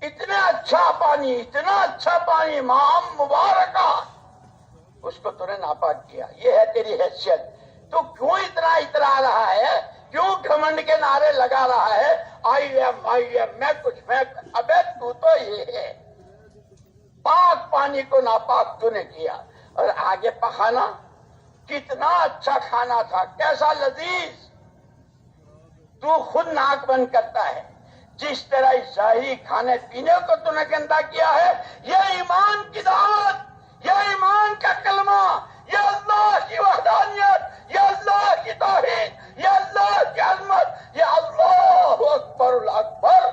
اتنا اچھا پانی، اتنا اچھا پانی ماء مبارکہ، اس کو تو نے ناپاک کیا، یہ ہے تیری حیثیت، تو کیوں اتنا اترا رہا ہے، کیوں گھمنڈ کے نعرے لگا رہا ہے آئی ایم میں کچھ میں، ابے تو یہ ہے، پاک پانی کو ناپاک تو نے کیا، اور آگے پخانا کتنا اچھا کھانا تھا، کیسا لذیذ، تو خود ناک بند کرتا ہے، جس طرح ظاہری کھانے پینے کو تو نے گندا کیا ہے، یہ ایمان کی دعوت، یہ ایمان کا کلمہ، یہ اللہ کی وحدانیت، یہ اللہ کی توحید، یہ اللہ کی عظمت، یہ اللہ اکبر الاکبر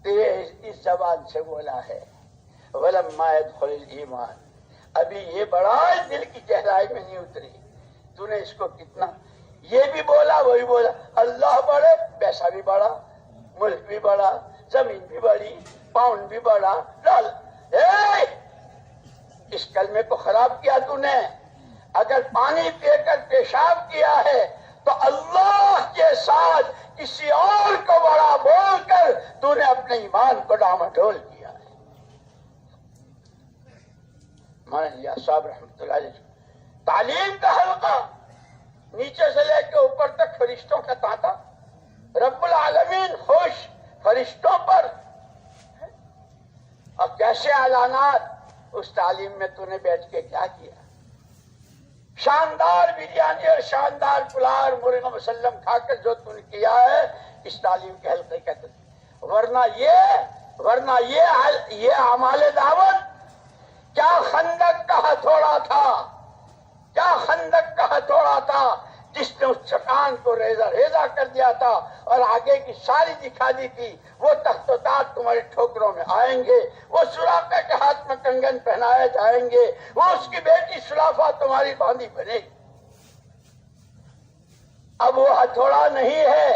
اس زبان سے بولا ہے، وَلَمَّا يَدْخُلِ الْإِيمَانِ، ابھی یہ بڑا دل کی گہرائی میں نہیں اتری، تو نے اس کو کتنا، یہ بھی بولا وہی بولا، اللہ بڑے، پیسہ بھی بڑا، ملک بھی بڑا، زمین بھی بڑی، پاؤنڈ بھی بڑا، ڈال، اس کلمے کو خراب کیا تو نے، اگر پانی پی کر پیشاب کیا ہے تو اللہ کے ساتھ کسی اور کو بڑا بول کر تو نے اپنے ایمان کو ڈاماڈول کیا ہے۔ مولانا الیاس صاحب رحمۃ اللہ علیہ تعلیم کا حلقہ، نیچے سے لے کے اوپر تک فرشتوں کا تانتا، رب العالمین خوش فرشتوں پر، اور کیسے اعلانات، اس تعلیم میں تو نے بیٹھ کے کیا کیا، شاندار بریانی اور شاندار پلاؤ اور مرغ مسلم کھا کر جو تو نے کیا ہے، اس تعلیم کے حلقے کا، ورنہ یہ اعمال دعوت کیا خندق کا ہتھوڑا تھا، کیا خندق کا ہتھوڑا تھا جس نے اس چٹان کو ریزہ ریزہ کر دیا تھا اور آگے کی ساری دکھا دی تھی، وہ تخت و تاج تمہارے ٹھوکروں میں آئیں گے، وہ سراقہ کے ہاتھ میں کنگن پہنائے جائیں گے، وہ اس کی بیٹی سلافہ تمہاری باندھی بنے گی۔ اب وہ ہتھوڑا نہیں ہے،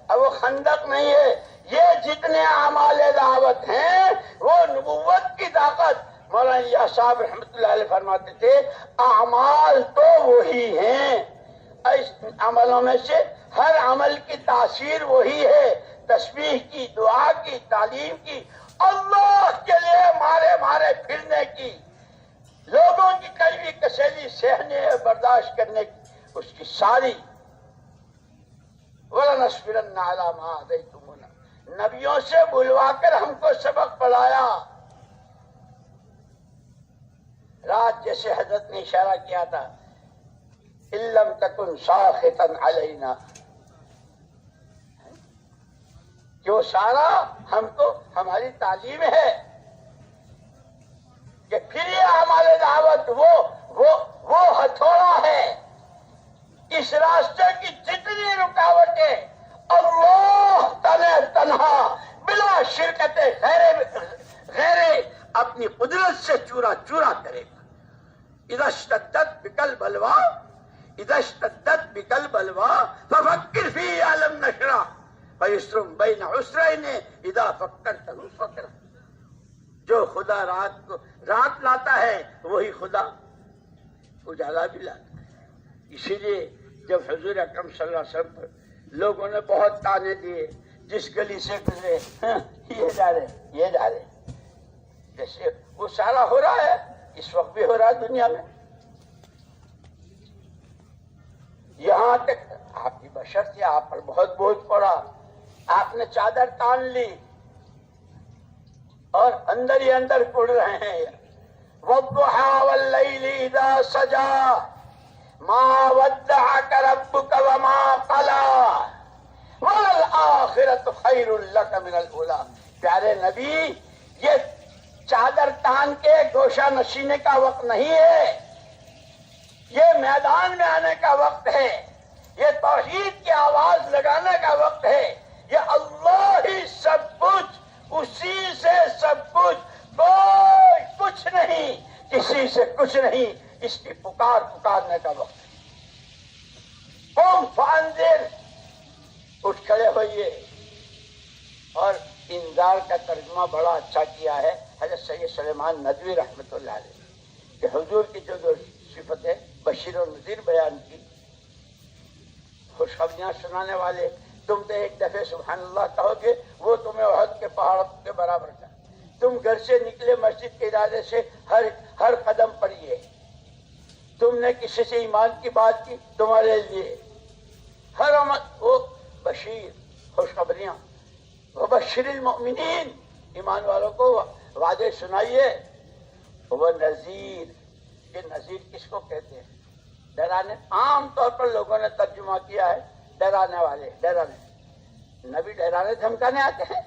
اب وہ خندق نہیں ہے، یہ جتنے اعمال دعوت ہیں وہ نبوت کی طاقت۔ مولانا الیاس صاحب رحمۃ اللہ علیہ فرماتے تھے اعمال تو وہی ہیں، اس عملوں میں سے ہر عمل کی تاثیر وہی ہے، تسبیح کی، دعا کی، تعلیم کی، اللہ کے لیے مارے پھرنے کی، لوگوں کی کڑوی کسیلی سہنے اور برداشت کرنے کی، اس کی ساری وَلَنَصْبِرَنَّ عَلَىٰ مَا آذَيْتُمُونَا، نبیوں سے بلوا کر ہم کو سبق پڑھایا۔ رات جیسے حضرت نے اشارہ کیا تھا إِن لَّمْ تَكُنْ سَاخِطًا عَلَيْنَا، جو سارا ہم کو ہماری تعلیم ہے کہ پھر یہ ہمارے دعوت وہ ہتھوڑا ہے، اس راستے کی جتنی رکاوٹیں اللہ تنہا بلا شرکت غیر اپنی قدرت سے چورا چورا کرے گا۔ اذا اشتدت بک البلوى ففکر فی علم نشرہ فیسر بین عسرین اذا فکرتہ فکرہ، جو خدا رات لاتا ہے وہی خدا اجالا بھی لاتا ہے۔ اسی لیے جب حضور اکرم صلی اللہ علیہ وسلم پر لوگوں نے بہت تانے دیے، جس گلی سے گزرے یہ جا رہے، جیسے وہ سارا ہو رہا ہے، اس وقت بھی ہو رہا ہے دنیا میں، یہاں تک آپ کی بشر تھی، آپ پر بہت بوجھ پڑا، آپ نے چادر تان لی اور اندر ہی اندر اڑ رہے ہیں۔ وَالضُّحَىٰ وَاللَّيْلِ إِذَا سَجَىٰ مَا وَدَّعَكَ رَبُّكَ وَمَا قَلَىٰ وَالْآخِرَةُ خَيْرٌ لَكَ مِنَ الْأُولَىٰ۔ پیارے نبی، یہ چادر تان کے گوشہ نشینے کا وقت نہیں ہے، یہ میدان میں آنے کا وقت ہے، توحید کی آواز لگانے کا وقت ہے. یہ اللہ ہی سب کچھ، اسی سے سب کچھ، کوئی کچھ نہیں، کسی سے کچھ نہیں. اس کی پکارنے کا وقت ہے. قوم فانذر، اٹھ کھڑے ہوئیے. اور انذار کا ترجمہ بڑا اچھا کیا ہے حضرت سید سلیمان ندوی رحمۃ اللہ علیہ، کہ حضور کی جو صفت ہے بشیر و نذیر بیان کی، خوشخبریاں سنانے والے. تم تو ایک دفعہ سبحان اللہ کہو گے وہ تمہیں احد کے پہاڑ کے برابر کا. تم گھر سے نکلے مسجد کے ارادے سے ہر قدم پر یہ. تم نے کسی سے ایمان کی بات کی، تمہارے لیے ہر وہ بشیر خوشخبریاں. وبشر المؤمنین، ایمان والوں کو وعدے سنائیے. وہ نذیر، یہ نذیر کس کو کہتے ہیں؟ ڈرانے. عام طور پر لوگوں نے ترجمہ کیا ہے ڈرانے والے، ڈرانے. نبی ڈرانے دھمکانے آتے ہیں؟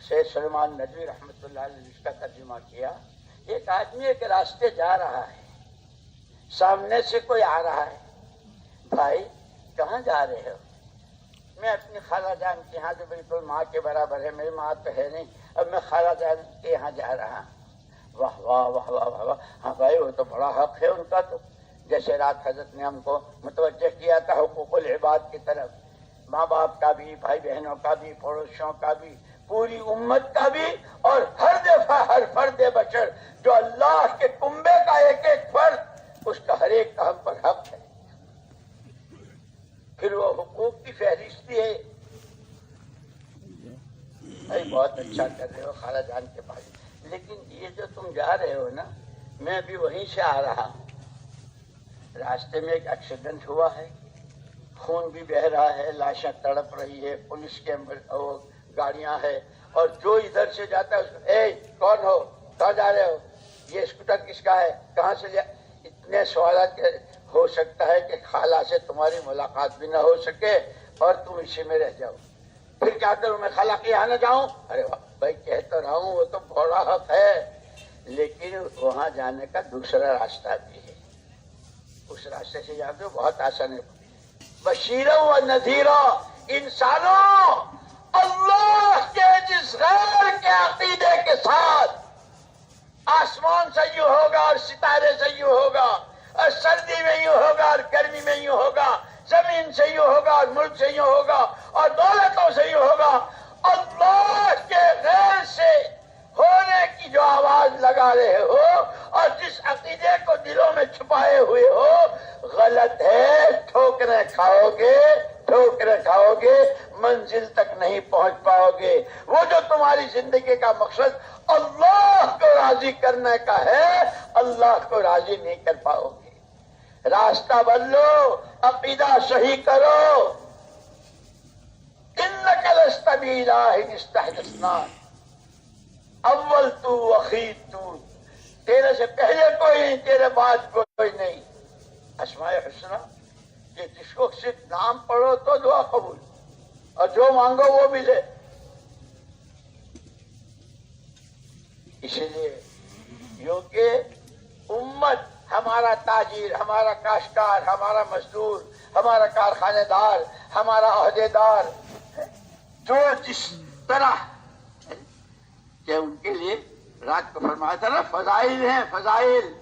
سید سلیمان ندوی رحمۃ اللہ علیہ نے اس کا ترجمہ کیا. ایک آدمی ایک راستے جا رہا ہے، سامنے سے کوئی آ رہا ہے. بھائی کہاں جا رہے ہو؟ میں اپنی خالہ جان کے یہاں جو بالکل ماں کے برابر ہے، میری ماں تو ہے نہیں، اب میں خالہ جان کے یہاں جا رہا ہوں. واہ واہ واہ واہ واہ. ہاں بھائی وہ تو بڑا حق ہے ان کا. تو جیسے رات حضرت نے ہم کو متوجہ کیا تھا حقوق العباد کی طرف، ماں باپ کا بھی، بھائی بہنوں کا بھی، پڑوسیوں کا بھی، پوری امت کا بھی، اور ہر دفعہ ہر فرد بشر جو اللہ کے کنبے کا ایک ایک فرد، اس کا ہر ایک کا ہم پر حق ہے. پھر وہ حقوق کی فہرستی ہے. بہت اچھا کر رہے ہو خالہ جان کے پاس، لیکن یہ جو تم جا رہے ہو نا، میں بھی وہیں سے آ رہا ہوں. راستے میں ایک ایکسیڈنٹ ہوا ہے، خون بھی بہہ رہا ہے، لاشیں تڑپ رہی ہے، پولیس کے گاڑیاں ہے، اور جو ادھر سے جاتا ہے اس کو، اے کون ہو، کہاں جا رہے ہو، یہ اسکوٹر کس کا ہے، کہاں سے لیا. اتنے سوالات ہو سکتا ہے کہ خالہ سے تمہاری ملاقات بھی نہ ہو سکے اور تم اسی میں رہ جاؤ. پھر کیا کروں، میں خالہ کے یہاں نہ جاؤں؟ ارے بھائی کہہ تو رہا ہوں، وہ تو بڑا حق ہے، لیکن وہاں جانے کا دوسرا راستہ بھی ہے. اس راستے سے جاتے ہو بہت آسان ہے. بشیرا و نذیرا. انسانوں، اللہ کے جس غیر کے عقیدے کے ساتھ آسمان سے یوں ہوگا اور ستارے سے یوں ہوگا، اور سردی میں یوں ہوگا اور گرمی میں یوں ہوگا، زمین سے یوں ہوگا اور ملک سے یوں ہوگا اور دولتوں سے یوں ہوگا. اللہ کے غیر سے ہونے کی جو آواز لگا رہے ہو اور جس عقیدے کو دلوں میں چھپائے ہوئے ہو، غلط ہے. ٹھوکریں کھاؤ گے، ٹھوکریں کھاؤ گے، منزل تک نہیں پہنچ پاؤ گے. وہ جو تمہاری زندگی کا مقصد اللہ کو راضی کرنے کا ہے، اللہ کو راضی نہیں کر پاؤ گے. راستہ بدلو، عقیدہ صحیح کرو. انک لست بإلہ استحدثنا، اول تو اخیر تو، تیرے سے پہلے کوئی نہیں، تیرے بعد کوئی نہیں. اسماء حسنہ کہ جس کو صرف نام پڑھو تو دعا قبول، اور جو مانگو وہ بھی لے. اسی لیے کیونکہ امت، ہمارا تاجر، ہمارا کاشتکار، ہمارا مزدور، ہمارا کارخانے دار، ہمارا عہدے دار، جو جس طرح کہ ان کے لیے رات کو فرمایا تھا نا، فضائل ہیں فضائل.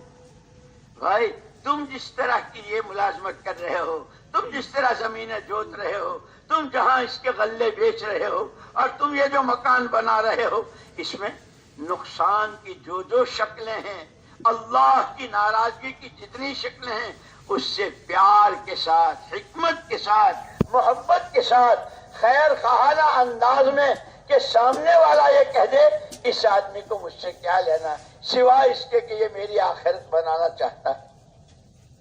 بھائی تم جس طرح کی یہ ملازمت کر رہے ہو، تم جس طرح زمینیں جوت رہے ہو، تم جہاں اس کے غلے بیچ رہے ہو، اور تم یہ جو مکان بنا رہے ہو، اس میں نقصان کی جو شکلیں ہیں، اللہ کی ناراضگی کی جتنی شکلیں ہیں، اس سے پیار کے ساتھ، حکمت کے ساتھ، محبت کے ساتھ، خیر خواہانہ انداز میں، کہ سامنے والا یہ کہہ دے اس آدمی کو مجھ سے کیا لینا سوائے اس کے کہ یہ میری آخرت بنانا چاہتا ہے.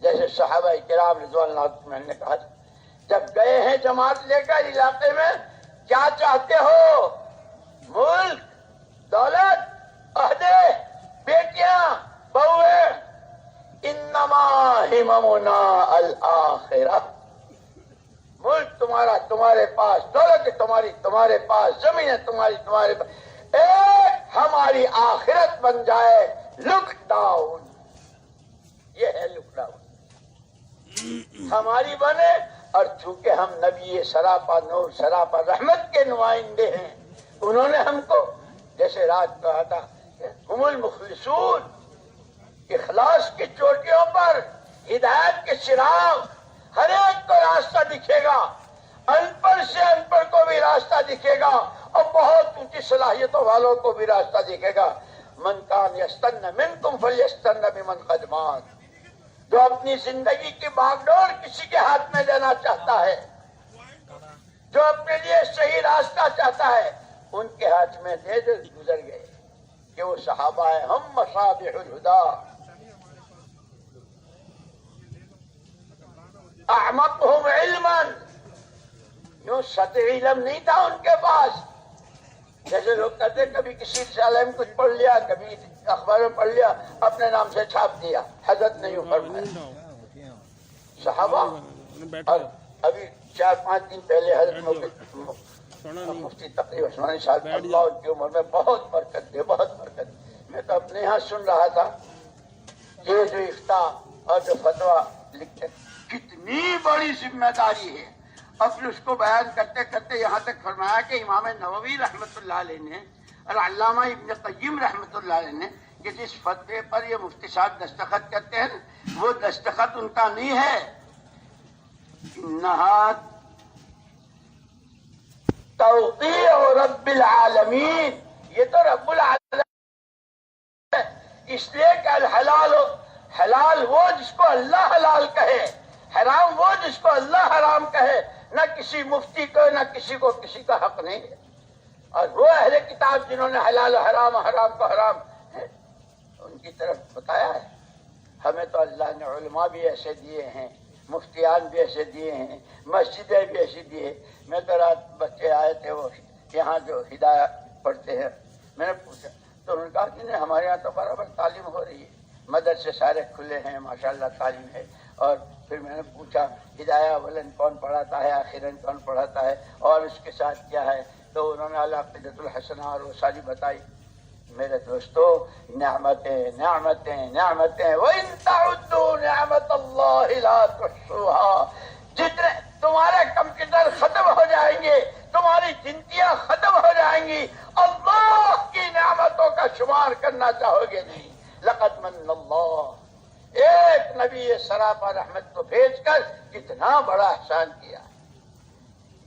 جیسے صحابہ کرام رضوان اللہ عنہم نے کہا، جب گئے ہیں جماعت لے کر علاقے میں، کیا چاہتے ہو؟ ملک، دولت، عہدے، بیٹیاں، بہویں؟ انما ہممنا الآخرہ. ملک تمہارا تمہارے پاس، دولت تمہارے پاس، زمینیں تمہارے پاس، ایک ہماری آخرت بن جائے. لک ڈاؤن، یہ ہے لک ڈاؤن. ہماری بنے، اور چونکہ ہم نبی سراپا نور سراپا رحمت کے نمائندے ہیں، انہوں نے ہم کو جیسے رات کہا تھا ہم المخلصون، اخلاص کی چوٹیوں پر ہدایت کے چراغ، ہر ایک کو راستہ دکھے گا، ان پڑھ سے ان پڑھ کو بھی راستہ دکھے گا، اور بہت اونچی صلاحیتوں والوں کو بھی راستہ دکھے گا۔ من کان یستن منکم فلیستن بمن قد مات، جو اپنی زندگی کی باغ ڈور کسی کے ہاتھ میں دینا چاہتا ہے، جو اپنے لیے صحیح راستہ چاہتا ہے، ان کے ہاتھ میں دے جو گزر گئے کہ وہ صحابہ ہیں، ہم مصابیح الہدا، اعمقہم علما، یوں سطحی علم نہیں تھا ان کے پاس، جیسے لوگ کہتے کبھی کسی رسالے میں کچھ پڑھ لیا، کبھی اخبار میں پڑھ لیا، اپنے نام سے چھاپ دیا، حضرت نے یوں فرمایا۔ صحابہ، اور ابھی 4-5 دن پہلے حضرت مفتی تقی عثمانی صاحب، اللہ ان کی عمر میں بہت برکت دے، بہت برکت دے، میں تو اپنے یہاں سن رہا تھا، یہ جو افتاء اور جو فتویٰ لکھتے، کتنی بڑی ذمہ داری ہے۔ اور پھر اس کو بیان کرتے کرتے یہاں تک فرمایا کہ امام نووی رحمۃ اللہ علیہ نے اور علامہ ابن قیم رحمۃ اللہ علیہ نے کہ جس فتوے پر یہ مفتی صاحب دستخط کرتے ہیں وہ دستخط ان کا نہیں ہے، انہا توقیع رب العالمین، یہ تو رب العالمین ہے، اس لیے کہ الحلال حلال وہ جس کو اللہ حلال کہے، حرام وہ جس کو اللہ حرام کہے، نہ کسی مفتی کو نہ کسی کو کسی کا حق نہیں ہے۔ اور وہ اہل کتاب جنہوں نے حلال و حرام حرام کو حرام ہے ان کی طرف بتایا ہے۔ ہمیں تو اللہ نے علماء بھی ایسے دیے ہیں، مفتیان بھی ایسے دیے ہیں، مسجدیں بھی ایسی دی ہیں۔ میں تو رات بچے آئے تھے وہ یہاں جو ہدایت پڑھتے ہیں، میں نے پوچھا تو انہوں نے کہا کہ نہیں ہمارے یہاں تو برابر تعلیم ہو رہی ہے، مدرسے سارے کھلے ہیں، ماشاءاللہ تعلیم ہے۔ اور پھر میں نے پوچھا ہدایہ اولن کون پڑھاتا ہے، آخرن کون پڑھاتا ہے، اور اس کے ساتھ کیا ہے، تو انہوں نے العقیدۃ الحسنہ اور وہ ساری بتائی۔ میرے دوستو، نعمتیں نعمتیں نعمتیں، وَإِن تَعُدُّوا نِعْمَتَ اللَّهِ لَا تُحْصُوهَا، جتنے تمہارے کمپیوٹر ختم ہو جائیں گے، تمہاری گنتیاں ختم ہو جائیں گی، اللہ کی نعمتوں کا شمار کرنا چاہو گے نہیں۔ لقد من اللہ، ایک نبی سراپا رحمت کو بھیج کر کتنا بڑا احسان کیا،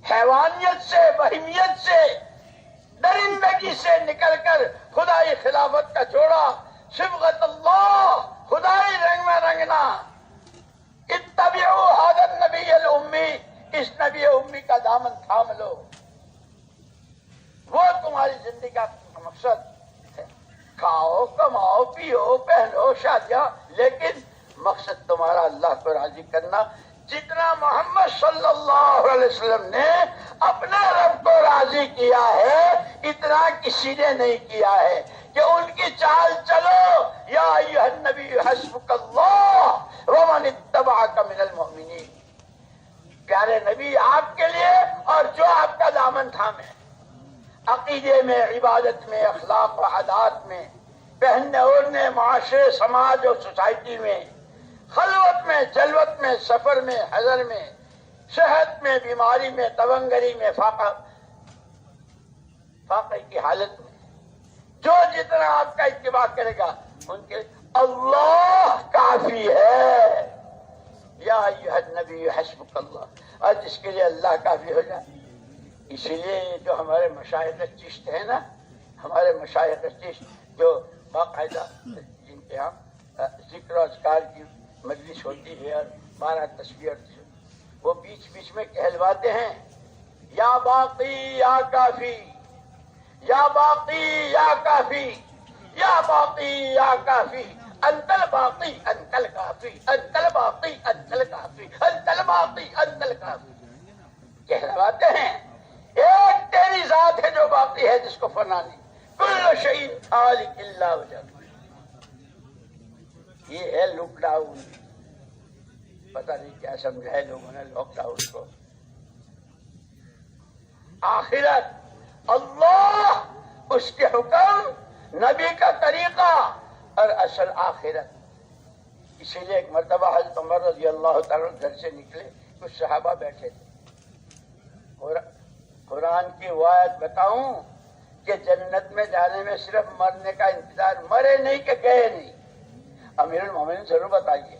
حیوانیت سے، بہیمیت سے، درندگی سے نکل کر خدائی خلافت کا جوڑا، صبغت اللہ، خدائی رنگ میں رنگنا۔ اتبعوا ھذا النبی الامی، اس نبی امی کا دامن تھام لو، وہ تمہاری زندگی کا مقصد ہے۔ کھاؤ، کماؤ، پیو، پہنو، شادیاں، لیکن مقصد تمہارا اللہ کو راضی کرنا۔ جتنا محمد صلی اللہ علیہ وسلم نے اپنے رب کو راضی کیا ہے اتنا کسی نے نہیں کیا ہے کہ ان کی چال چلو۔ یا ایھا النبی حسبک اللہ ومن اتبعک من المؤمنین، پیارے نبی آپ کے لیے اور جو آپ کا دامن تھامے، عقیدے میں، عبادت میں، اخلاق و عادات میں، پہننے اوڑھنے، معاشرے، سماج اور سوسائٹی میں، خلوت میں، جلوت میں، سفر میں، حضر میں، صحت میں، بیماری میں، تونگری میں، فاقے کی حالت میں، جو جتنا آپ کا اتباع کرے گا ان کے اللہ کافی ہے۔ یا ایھا النبی حسبک اللہ، اور جس کے لیے اللہ کافی ہو جائے۔ اسی لیے جو ہمارے مشائخ چشت ہیں نا، ہمارے مشائخ چشت جو باقاعدہ جن کے یہاں ذکر و اذکار کی مجلس ہوتی ہے اور 12 تسبیح، وہ بیچ بیچ میں کہلواتے ہیں یا باقی یا کافی، یا باقی یا کافی، یا باقی یا کافی، انت الباقی انت الکافی، انت الباقی انت الکافی، انت الباقی انت الکافی، کہلواتے ہیں ایک تیری ذات ہے جو باقی ہے جس کو فنا نہیں، کل شیء خالق الا وجہ۔ یہ ہے لاک ڈاؤن، پتہ نہیں کیا سمجھا ہے لوگوں نے لاک ڈاؤن کو۔ آخرت، اللہ، اس کے حکم، نبی کا طریقہ، اور اصل آخرت۔ اسی لیے ایک مرتبہ حضرت عمر رضی اللہ تعالیٰ گھر سے نکلے، کچھ صحابہ بیٹھے تھے، قرآن کی وہ آیت بتاؤں کہ جنت میں جانے میں صرف مرنے کا انتظار، مرے نہیں کہ گئے نہیں؟ امیر المومنین ضرور بتائیے۔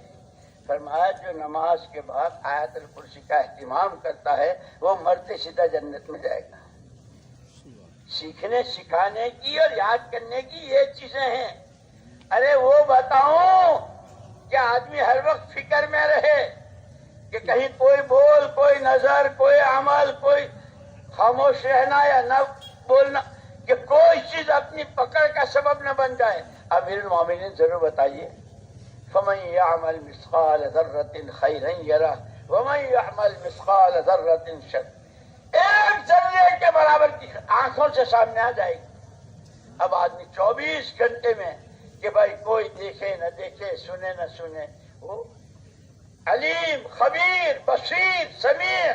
فرمایا جو نماز کے بعد آیت الکرسی کا اہتمام کرتا ہے وہ مرتے سیدھا جنت میں جائے گا۔ سیکھنے سکھانے کی اور یاد کرنے کی یہ چیزیں ہیں۔ ارے وہ بتاؤں کہ آدمی ہر وقت فکر میں رہے کہ کہیں کوئی بول، کوئی نظر، کوئی عمل، کوئی خاموش رہنا یا نہ بولنا، کہ کوئی چیز اپنی پکڑ کا سبب نہ بن جائے۔ امیر المومنین ضرور بتائیے، فَمَن يَعْمَلْ مِثْقَالَ ذَرَّةٍ خَيْرًا يَرَهُ وَمَن يَعْمَلْ مِثْقَالَ ذَرَّةٍ شَرًّا، ایک ذرے کے برابر کی آنکھوں سے سامنے آ جائے گی۔ اب آدمی 24 گھنٹے میں کہ بھائی کوئی دیکھے نہ دیکھے، سنے نہ سنے، وہ علیم، خبیر، بصیر، سمیع،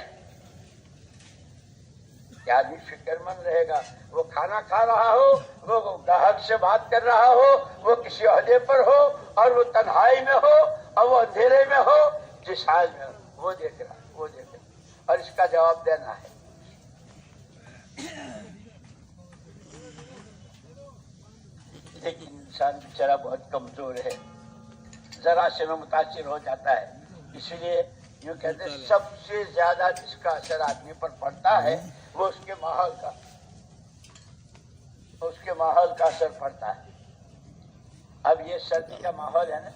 کہ آدمی فکر مند رہے گا۔ وہ کھانا کھا رہا ہو، وہ گاہک سے بات کر رہا ہو، وہ کسی عہدے پر ہو اور وہ تنہائی میں ہو اور وہ اندھیرے میں ہو، جس حال میں ہو وہ دیکھ رہا، وہ دیکھ رہا، اور اس کا جواب دینا ہے۔ لیکن انسان بیچارہ بہت کمزور ہے، ذرا سے میں متاثر ہو جاتا ہے۔ اسی لیے یوں کہتے ہیں سب سے زیادہ جس کا اثر آدمی پر پڑتا ہے وہ اس کے ماحول کا اثر پڑتا ہے۔ اب یہ سردی کا ماحول ہے نا،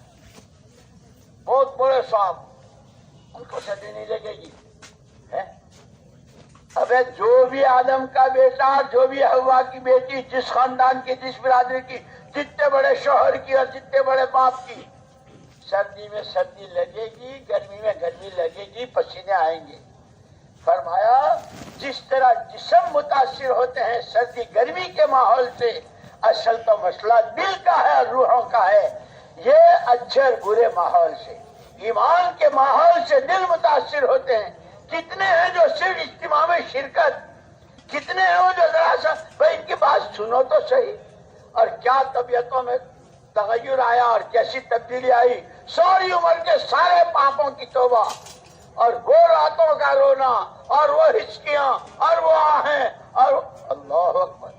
بہت بڑے صاحب ان کو سردی نہیں لگے گی ہے؟ ابے جو بھی آدم کا بیٹا، جو بھی ہوا کی بیٹی، جس خاندان کی، جس برادری کی، جتنے بڑے شوہر کی اور جتنے بڑے باپ کی، سردی میں سردی لگے گی، گرمی میں گرمی لگے گی، پسینے آئیں گے۔ فرمایا جس طرح جسم متاثر ہوتے ہیں سردی گرمی کے ماحول سے، اصل تو مسئلہ دل کا ہے اور روحوں کا ہے، یہ اچھے اور برے ماحول سے، ایمان کے ماحول سے دل متاثر ہوتے ہیں۔ کتنے ہیں جو صرف اجتماع میں شرکت، کتنے ہیں وہ جو ذرا سا بھائی ان کی بات سنو تو صحیح، اور کیا طبیعتوں میں تغیر آیا اور کیسی تبدیلی آئی، ساری عمر کے سارے پاپوں کی توبہ، اور وہ راتوں کا رونا، اور وہ ہچکیاں، اور وہ آہیں، اور اللہ اکبر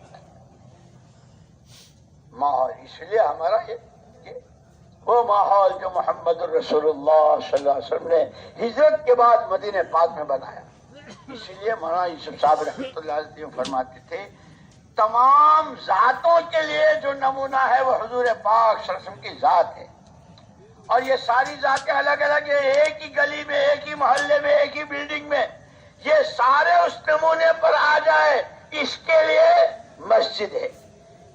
ماحول۔ اس لیے ہمارا یہ وہ ماحول جو محمد الرسول اللہ صلی اللہ علیہ وسلم نے ہجرت کے بعد مدینہ پاک میں بنایا۔ اسی لیے مولانا یوسف صاحب رحمۃ اللہ علیہ فرماتے تھے تمام ذاتوں کے لیے جو نمونہ ہے وہ حضور پاک صلی اللہ علیہ وسلم کی ذات ہے، اور یہ ساری ذاتیں الگ الگ ہیں، ایک ہی گلی میں، ایک ہی محلے میں، ایک ہی بلڈنگ میں، یہ سارے اس نمونے پر آ جائے، اس کے لیے مسجد ہے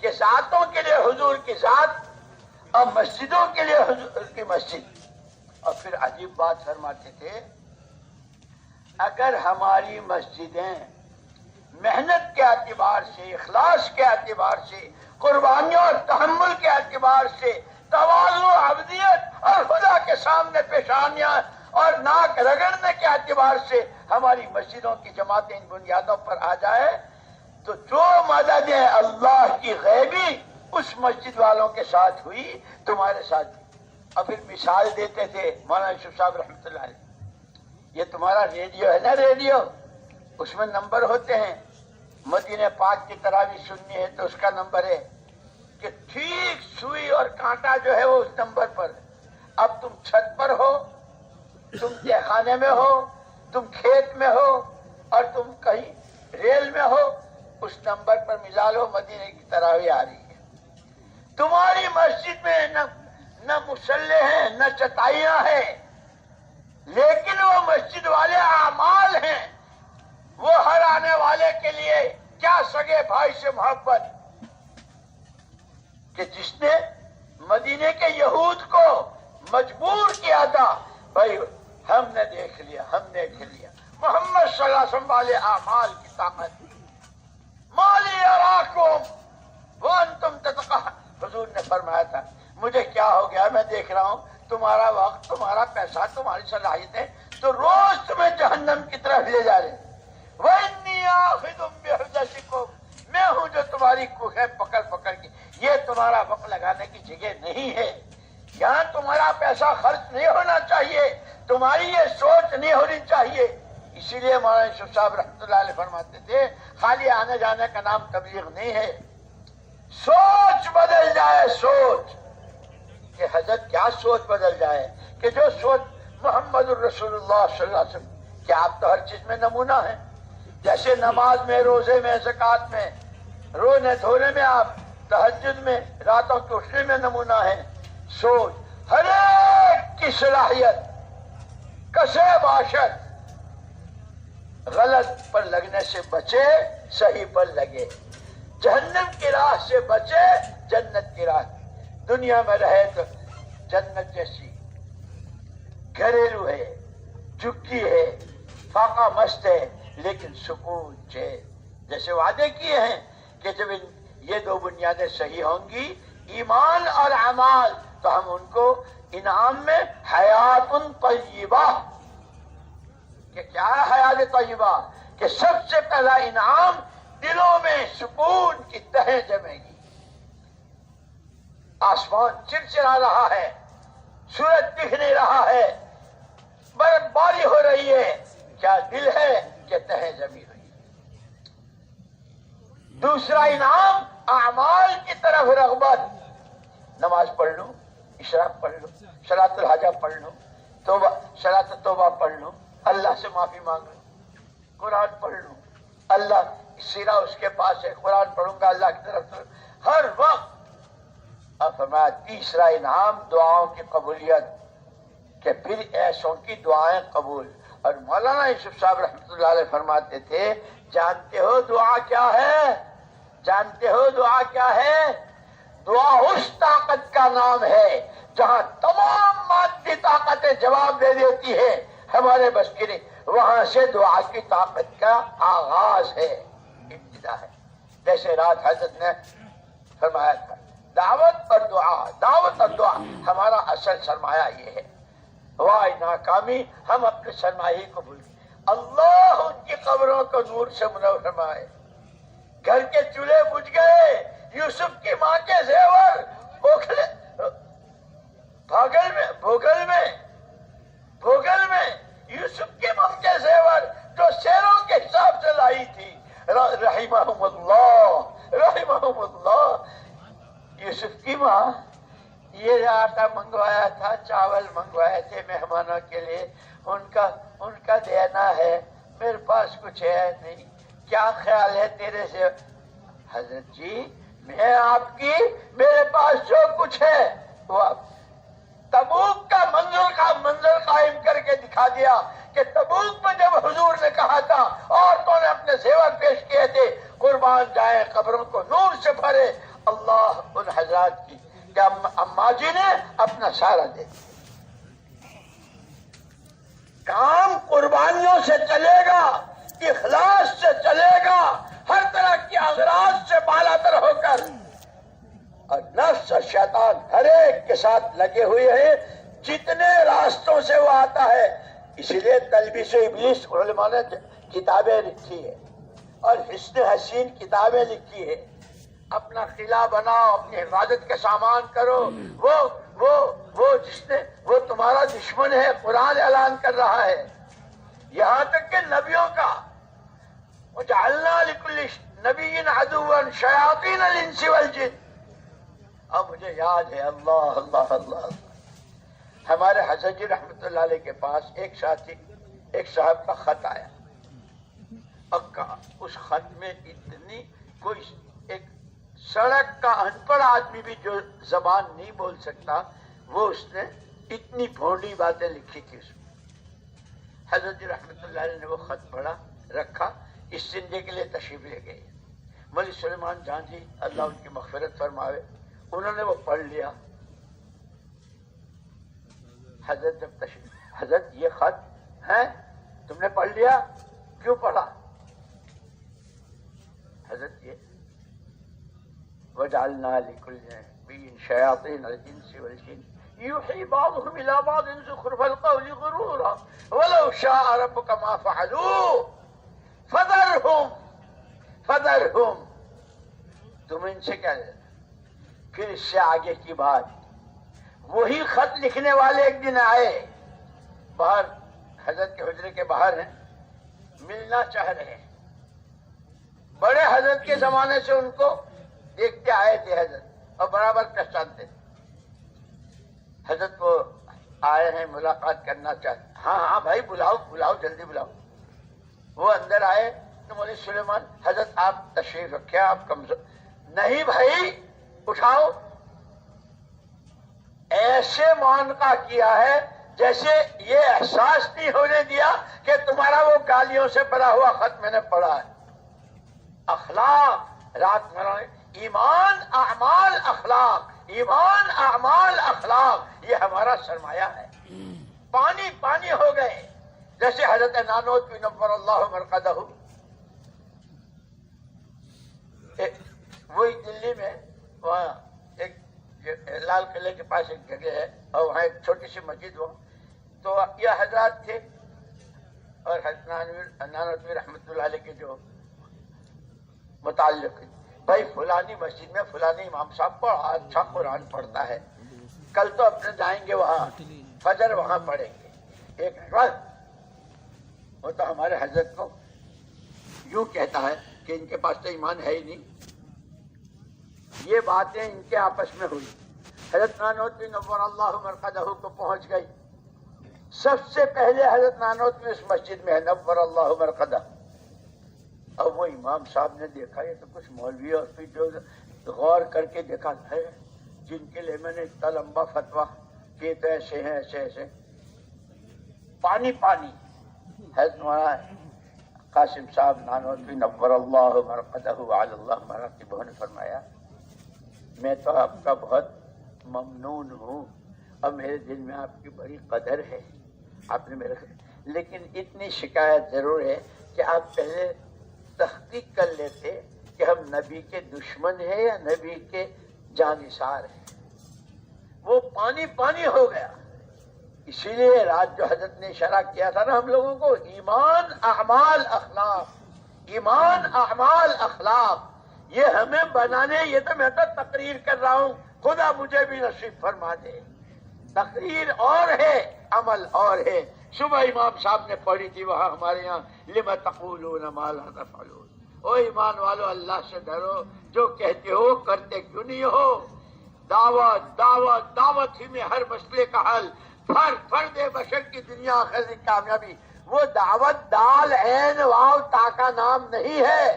کہ ذاتوں کے لیے حضور کی ذات اور مسجدوں کے لیے حضور کی مسجد۔ اور پھر عجیب بات فرماتے تھے، اگر ہماری مسجدیں محنت کے اعتبار سے، اخلاص کے اعتبار سے، قربانیوں اور تحمل کے اعتبار سے، تواضع، عبدیت اور خدا کے سامنے پیشانیاں اور ناک رگڑنے کے اعتبار سے ہماری مسجدوں کی جماعتیں ان بنیادوں پر آ جائے تو جو مددیں اللہ کی غیبی اس مسجد والوں کے ساتھ ہوئی تمہارے ساتھ بھی۔ اور پھر مثال دیتے تھے مولانا یوسف صاحب رحمۃ اللہ علیہ، یہ تمہارا ریڈیو ہے نا، ریڈیو اس میں نمبر ہوتے ہیں، مدینہ پاک کی تراویح سننی ہے تو اس کا نمبر ہے کہ ٹھیک سوئی اور کانٹا جو ہے وہ اس نمبر پر۔ اب تم چھت پر ہو، تم تہ خانے میں ہو، تم کھیت میں ہو، اور تم کہیں ریل میں ہو، اس نمبر پر ملا لو، مدینہ کی تراویح آ رہی ہے۔ تمہاری مسجد میں نہ مصلے ہیں، نہ چٹائیاں ہیں، لیکن وہ مسجد والے اعمال ہیں، وہ ہر آنے والے کے لیے کیا سگے بھائی سے محبت، کہ جس نے مدینے کے یہود کو مجبور کیا تھا، بھائی ہم نے دیکھ لیا، ہم نے دیکھ لیا محمد صلی اللہ علیہ وسلم والے اعمال کی طاقت، مالی اراکم وانتم تتقون۔ حضور نے فرمایا تھا مجھے کیا ہو گیا، میں دیکھ رہا ہوں تمہارا وقت، تمہارا پیسہ، تمہاری صلاحیتیں تو روز تمہیں جہنم کی طرف لے جا رہے۔ وَإِنِّي آخِذٌ بِحُجَتِكُمْ، میں ہوں جو تمہاری کوہیں پکڑ پکڑ کے، یہ تمہارا وقت لگانے کی جگہ نہیں ہے، یہاں تمہارا پیسہ خرچ نہیں ہونا چاہیے، تمہاری یہ سوچ نہیں ہونی چاہیے۔ اسی لیے مولانا یوسف صاحب رحمۃ اللہ علیہ فرماتے تھے خالی آنے جانے کا نام تبلیغ نہیں ہے، سوچ بدل جائے، سوچ کہ حضرت کیا سوچ بدل جائے کہ جو سوچ محمد الرسول اللہ صلی اللہ علیہ وسلم کہ آپ تو ہر چیز میں نمونہ ہیں، جیسے نماز میں، روزے میں، زکوٰۃ میں، رونے دھونے میں، آپ تہجد میں، راتوں کے اٹھنے میں نمونہ ہیں۔ سوچ ہر ایک کی صلاحیت کسے باشد غلط پر لگنے سے بچے، صحیح پر لگے، جہنم کی راہ سے بچے، جنت کی راہ۔ دنیا میں رہے تو جنت جیسی گھریلو ہے، جھکی ہے، فاقہ مست ہے، لیکن سکون جیسے وعدے کیے ہیں کہ جب یہ دو بنیادیں صحیح ہوں گی، ایمان اور اعمال، تو ہم ان کو انعام میں حیات طیبہ، کہ کیا ہے حیات طیبہ؟ کہ سب سے پہلا انعام دلوں میں سکون کی تہیں جمے گی۔ آسمان چرچرا رہا ہے، سورج دکھ نہیں رہا ہے، برف باری ہو رہی ہے، کیا دل ہے کہ تہیں جمی ہوئی۔ دوسرا انعام اعمال کی طرف رغبت، نماز پڑھ لوں، اشراق پڑھ لوں، صلاۃ الحاجہ پڑھ لوں، توبہ صلاۃ توبہ پڑھ لوں، اللہ سے معافی مانگ لوں، قرآن پڑھ لوں، اللہ سیرہ اس کے پاس ہے، قرآن پڑھوں گا اللہ کی طرف سے ہر وقت۔ اور فرمایا تیسرا انعام دعاؤں کی قبولیت، کہ پھر ایسوں کی دعائیں قبول۔ اور مولانا یوسف صاحب رحمۃ اللہ علیہ فرماتے تھے جانتے ہو دعا کیا ہے؟ جانتے ہو دعا کیا ہے؟ دعا اس طاقت کا نام ہے جہاں تمام مادی طاقتیں جواب دے دیتی ہے ہمارے بس کی نہیں، وہاں سے دعا کی طاقت کا آغاز ہے، ابتدا ہے۔ جیسے رات حضرت نے فرمایا تھا دعوت اور دعا، دعوت اور دعا ہمارا اصل سرمایہ یہ ہے۔ واہ ناکامی ہم اپنے سرمایہ کو بھول گئے۔ اللہ ان کی قبروں کو نور سے منور فرمائے۔ گھر کے چولہے بجھ گئے، یوسف کی ماں کے زیور بھوگل میں یوسف کی ماں کے زیور جو شیروں کے حساب سے لائی تھی، رحمہم اللہ۔ یوسف کی ماں یہ آٹا منگوایا تھا، چاول منگوائے تھے مہمانوں کے لیے، ان کا دینا ہے، میرے پاس کچھ ہے نہیں، کیا خیال ہے تیرے سے؟ حضرت جی میں آپ کی، میرے پاس جو کچھ ہے وہ تبوک کا منظر قائم کر کے دکھا دیا کہ تبوک میں جب حضور نے کہا تھا عورتوں نے اپنے زیور پیش کیے تھے قربان جائے قبروں کو نور سے بھرے، اللہ ان حضرات کی کہ اماں جی نے اپنا سارا دے دیا۔ کام قربانیوں سے چلے گا، اخلاص سے چلے گا، ہر طرح کی اغراض سے بالا تر ہو کر، اور نفس اور شیطان ہر ایک کے ساتھ لگے ہوئے ہیں جتنے راستوں سے وہ آتا ہے۔ اسی لیے تلبیس ابلیس علماء نے کتابیں لکھی ہے اور حسن حسین کتابیں لکھی ہے، اپنا قلعہ بناؤ، اپنی حفاظت کا سامان کرو، وہ تمہارا دشمن ہے، قرآن اعلان کر رہا ہے، یہاں تک کہ نبیوں کا وَجَعَلْنَا لِكُلِّ نَبِيٍّ عَدُوًّا شَيَاطِينَ الْإِنسِ وَالْجِنِّ۔ اب مجھے یاد ہے، اللہ اللہ اللہ، ہمارے حضرت جی رحمۃ اللہ علیہ کے پاس ایک صاحب کا خط آیا، اس خط میں اتنی کوئی ایک سڑک کا ان پڑھ آدمی بھی جو زبان نہیں بول سکتا، وہ اس نے اتنی بھونڈی باتیں لکھی تھی اس میں۔ حضرت جی رحمۃ اللہ علیہ نے وہ خط پڑھا، رکھا، اس زندگی کے لیے تشریف لے گئے۔ مولوی سلیمان جان جی اللہ ان کی مغفرت فرماوے، انہوں نے وہ پڑھ لیا۔ حضرت جب تشریف، حضرت یہ خط ہے تم نے پڑھ لیا، کیوں پڑھا؟ حضرت یہ وَجَعَلْنَا لِكُلِّ نَبِيٍّ شَيَاطِينَ الْإِنسِ وَالْجِنِّ يُوحِي بَعْضُهُمْ إِلَىٰ بَعْضٍ زُخْرُفَ الْقَوْلِ غُرُورًا وَلَوْ شَاءَ رَبُّكَ مَا فَعَلُوهُ فَذَرْهُمْ۔ تم ان سے کیا لینا؟ پھر اس سے آگے کی بات وہی خط لکھنے والے ایک دن آئے، باہر حضرت کے حجرے کے باہر ہیں، ملنا چاہ رہے ہیں، بڑے حضرت کے زمانے سے ان کو دیکھتے آئے تھے حضرت اور برابر پہچانتے تھے۔ حضرت کو آئے ہیں، ملاقات کرنا چاہتے، ہاں ہاں بھائی بلاؤ بلاؤ جلدی بلاؤ۔ وہ اندر آئے تو مولوی سلیمان حضرت آپ تشریف رکھے، آپ کمزور نہیں بھائی اٹھاؤ۔ ایسے معانقہ کیا ہے جیسے یہ احساس نہیں ہونے دیا کہ تمہارا وہ گالیوں سے بھرا ہوا خط میں نے پڑھا ہے۔ اخلاق رات میں، ایمان اعمال اخلاق، ایمان اعمال اخلاق، یہ ہمارا سرمایہ ہے۔ پانی پانی ہو گئے، جیسے حضرت نانوتوی نور اللہ مرقدہ، وہی دلی میں وہاں ایک لال قلعے کے پاس ایک جگہ ہے اور وہاں ایک چھوٹی سی مسجد ہو، تو یہ حضرات تھے اور حضرت نانوتوی رحمۃ اللہ علیہ کے جو متعلق، بھائی فلانی مسجد میں فلانی امام صاحب بڑا اچھا قرآن پڑھتا ہے، کل تو اپنے جائیں گے وہاں، فجر وہاں پڑھیں گے۔ ایک وہ تو ہمارے حضرت کو یوں کہتا ہے کہ ان کے پاس تو ایمان ہے ہی نہیں۔ یہ باتیں ان کے آپس میں ہوئی، حضرت نانوتوی نور اللہ مرقدہ کو پہنچ گئی۔ سب سے پہلے حضرت نانوتوی اس مسجد میں ہے نور اللہ مرقدہ، اور وہ امام صاحب نے دیکھا یہ تو کچھ مولوی، اور پھر جو غور کر کے دیکھا ہے جن کے لیے میں نے اتنا لمبا فتویٰ کہ تو ایسے ہیں ایسے ایسے، پانی پانی۔ حضرت مولانا قاسم صاحب نانوتوی نور اللہ مرقدہ علی اللہ مراتبہ نے فرمایا میں تو آپ کا بہت ممنون ہوں اور میرے دل میں آپ کی بڑی قدر ہے، آپ نے میرے، لیکن اتنی شکایت ضرور ہے کہ آپ پہلے تحقیق کر لیتے کہ ہم نبی کے دشمن ہیں یا نبی کے جانثار ہیں۔ وہ پانی پانی ہو گیا۔ اسی لیے رات جو حضرت نے اشارہ کیا تھا نا ہم لوگوں کو، ایمان اعمال اخلاق، ایمان اعمال اخلاق، یہ ہمیں بنانے، یہ تو میں تو تقریر کر رہا ہوں، خدا مجھے بھی نصیب فرما دے۔ تقریر اور ہے، عمل اور ہے۔ صبح امام صاحب نے پڑھی تھی وہاں ہمارے یہاں، لِمَ تَقُولُونَ مَا لَا تَفْعَلُونَ، او ایمان والو اللہ سے ڈرو، جو کہتے ہو کرتے کیوں نہیں ہو۔ دعوت دعوت دعوت ہی میں ہر مسئلے کا حل، فرد بشر کی دنیا آخر کی کامیابی۔ وہ دعوت دال عین واو تا کا نام نہیں ہے،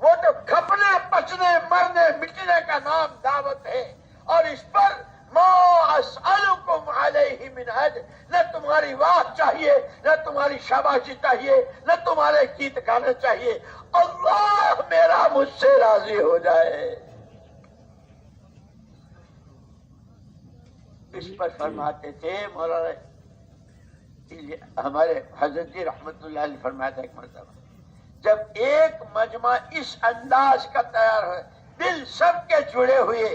وہ تو کھپنے پچنے مرنے مٹنے کا نام دعوت ہے۔ اور اس پر ما اسألکم علیہ من اجر، نہ تمہاری واہ چاہیے، نہ تمہاری شاباشی چاہیے، نہ تمہارے گیت گانے چاہیے، اللہ میرا مجھ سے راضی ہو جائے۔ اس پر فرماتے تھے مولانا ہمارے حضرت جی رحمت اللہ علیہ، فرمایا تھا ایک مرتبہ جب ایک مجمع اس انداز کا تیار ہے، دل سب کے جڑے ہوئے،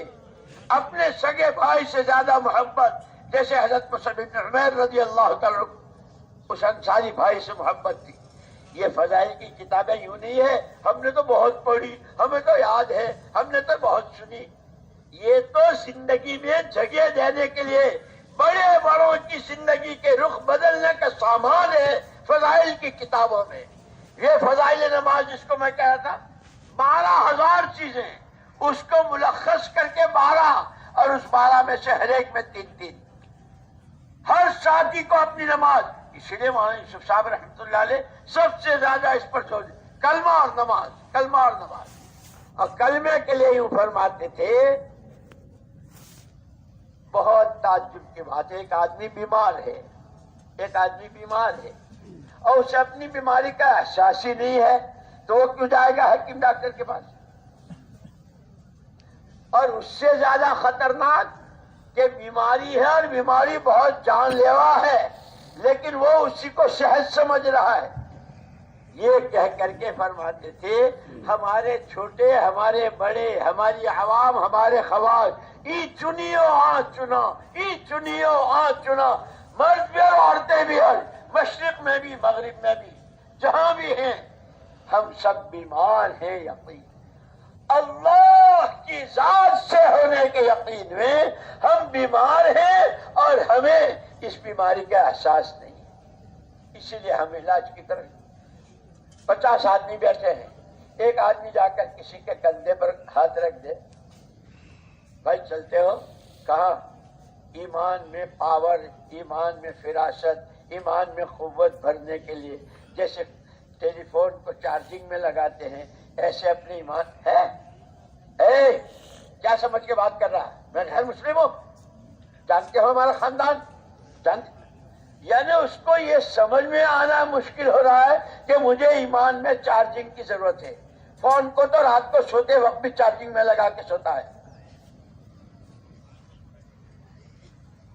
اپنے سگے بھائی سے زیادہ محبت، جیسے حضرت مصعب بن عمیر رضی اللہ تعالیٰ اس انصاری بھائی سے محبت تھی۔ یہ فضائل کی کتابیں یوں نہیں ہے ہم نے تو بہت پڑھی، ہمیں تو یاد ہے، ہم نے تو بہت سنی، یہ تو زندگی میں جگہ دینے کے لیے بڑے بڑوں کی زندگی کے رخ بدلنے کا سامان ہے فضائل کی کتابوں میں۔ یہ فضائل نماز جس کو میں کہا تھا 12,000 چیزیں، اس کو ملخص کر کے 12، اور اس 12 میں سے ہر ایک میں 3 ہر ساتھی کو اپنی نماز۔ اسی لیے مولانا یوسف صاحب رحمۃ اللہ علیہ سب سے زیادہ اس پر زور دے، کلمہ اور نماز، کلمہ اور نماز۔ اور کلمے کے لیے یوں فرماتے تھے، بہت تعجب کی بات ہے، ایک آدمی بیمار ہے، ایک آدمی بیمار ہے اور اسے اپنی بیماری کا احساس ہی نہیں ہے، تو وہ کیوں جائے گا حکیم ڈاکٹر کے پاس؟ اور اس سے زیادہ خطرناک کہ بیماری ہے اور بیماری بہت جان لیوا ہے، لیکن وہ اسی کو صحت سمجھ رہا ہے۔ یہ کہہ کر کے فرماتے تھے ہمارے چھوٹے، ہمارے بڑے، ہماری عوام، ہمارے خواص، ای چنیو آ چنا، ای چنیو آ چنا، مرد بھی اور عورتیں بھی، اور مشرق میں بھی مغرب میں بھی، جہاں بھی ہیں ہم سب بیمار ہیں یقین۔ اللہ کی ذات سے ہونے کے یقین میں ہم بیمار ہیں اور ہمیں اس بیماری کا احساس نہیں ہے، اسی لیے ہم علاج کی طرف 50 آدمی بیٹھے ہیں، ایک آدمی جا کر کسی کے کندھے پر ہاتھ رکھ دے، بھائی چلتے ہو کہاں؟ ایمان میں پاور، ایمان میں فراست، ایمان میں قوت بھرنے کے لیے، جیسے ٹیلی فون کو چارجنگ میں لگاتے ہیں ایسے اپنے ایمان ہے۔ کیا سمجھ کے بات کر رہا ہے؟ میں غیر مسلم ہوں، جانتے ہو ہمارا خاندان، جانتے، یعنی اس کو یہ سمجھ میں آنا مشکل ہو رہا ہے کہ مجھے ایمان میں چارجنگ کی ضرورت ہے۔ فون کو تو رات کو سوتے وقت بھی چارجنگ میں لگا کے سوتا ہے۔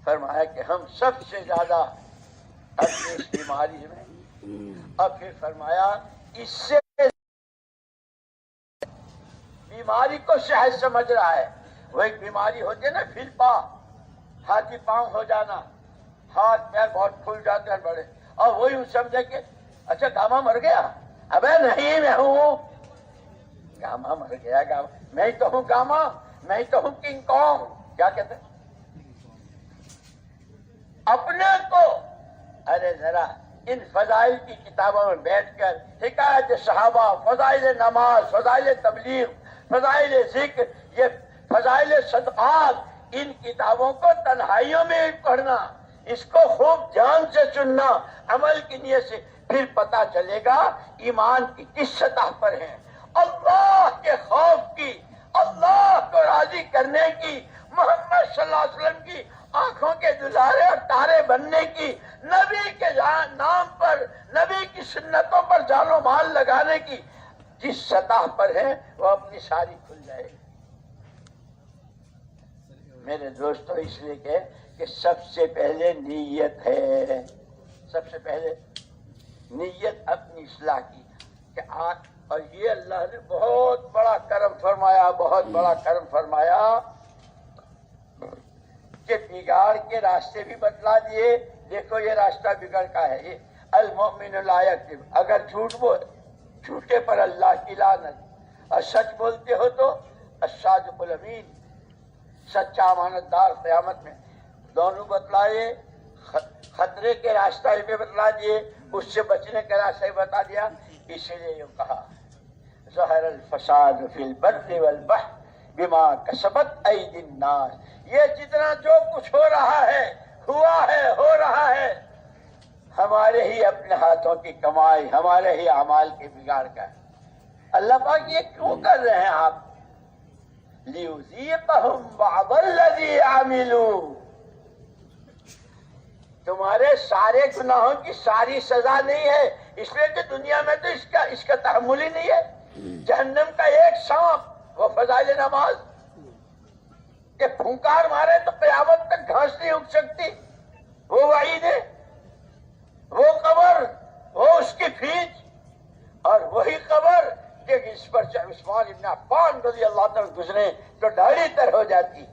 فرمایا کہ ہم سب سے زیادہ اپنی اس بیماری میں، اور پھر فرمایا اس سے بیماری کو صحت سمجھ رہا ہے۔ وہ ایک بیماری ہوتی ہے نا فلپا، ہاتھی پاؤں ہو جانا، ہاتھ پیر بہت کھل جاتے ہیں بڑے، اور وہی سمجھے کہ اچھا گاما مر گیا، ابے نہیں میں ہوں گاما، مر گیا گاما، میں ہی تو ہوں گاما، میں ہی تو ہوں کنگ کانگ، کیا کہتے ہیں اپنے کو۔ ارے ذرا ان فضائل کی کتابوں میں بیٹھ کر حکایت صحابہ، فضائل نماز، فضائل تبلیغ، فضائل ذکر، یہ فضائل صدقات، ان کتابوں کو تنہائیوں میں پڑھنا، اس کو خوب دھیان سے سننا، عمل کی نیت سے، پھر پتا چلے گا ایمان کی کس سطح پر ہے، اللہ کے خوف کی، اللہ کو راضی کرنے کی، محمد صلی اللہ علیہ وسلم کی آنکھوں کے دلارے اور تارے بننے کی، نبی کے نام پر، نبی کی سنتوں پر جان و مال لگانے کی جس سطح پر ہے وہ اپنی ساری کھل جائے گی۔ میرے دوستو اس لیے کہ سب سے پہلے نیت ہے، سب سے پہلے نیت اپنی اصلاح کی کہ اور یہ اللہ نے بہت بڑا کرم فرمایا، بہت بڑا کرم فرمایا کہ بگاڑ کے راستے بھی بتلا دیے۔ دیکھو یہ راستہ بگڑ کا ہے، یہ المؤمن لا یکذب، اگر جھوٹ بول، جھوٹے پر اللہ کی لعنت، اور سچ بولتے ہو تو الصادق الامین، سچا امانت دار قیامت میں، دونوں بتلائے، خطرے کے راستہ بھی بتلا دیے، اس سے بچنے کا راستہ بھی بتا دیا۔ اسی لیے یہ کہا ظہر الفساد فی البر والبحر بما کسبت ایدی الناس، یہ جتنا جو کچھ ہو رہا ہے، ہوا ہے، ہو رہا ہے، ہمارے ہی اپنے ہاتھوں کی کمائی، ہمارے ہی اعمال کے بگاڑ کا ہے۔ اللہ پاک یہ کیوں کر رہے ہیں آپ؟ لیذیقہم بعض الذی عملوا، تمہارے سارے گناہوں کی ساری سزا نہیں ہے، اس لیے کہ دنیا میں تو اس کا تحمل ہی نہیں ہے۔ جہنم کا ایک سانپ، وہ فضائل نماز، کہ پھنکار مارے تو قیامت تک گھاس نہیں اگ سکتی، وہ وعید ہے، وہ قبر، وہ اس کی فیس، اور وہی قبر کہ اس پر عثمان ابن عفان رضی اللہ تعالیٰ گزرے تو ڈھاڑی تر ہو جاتی۔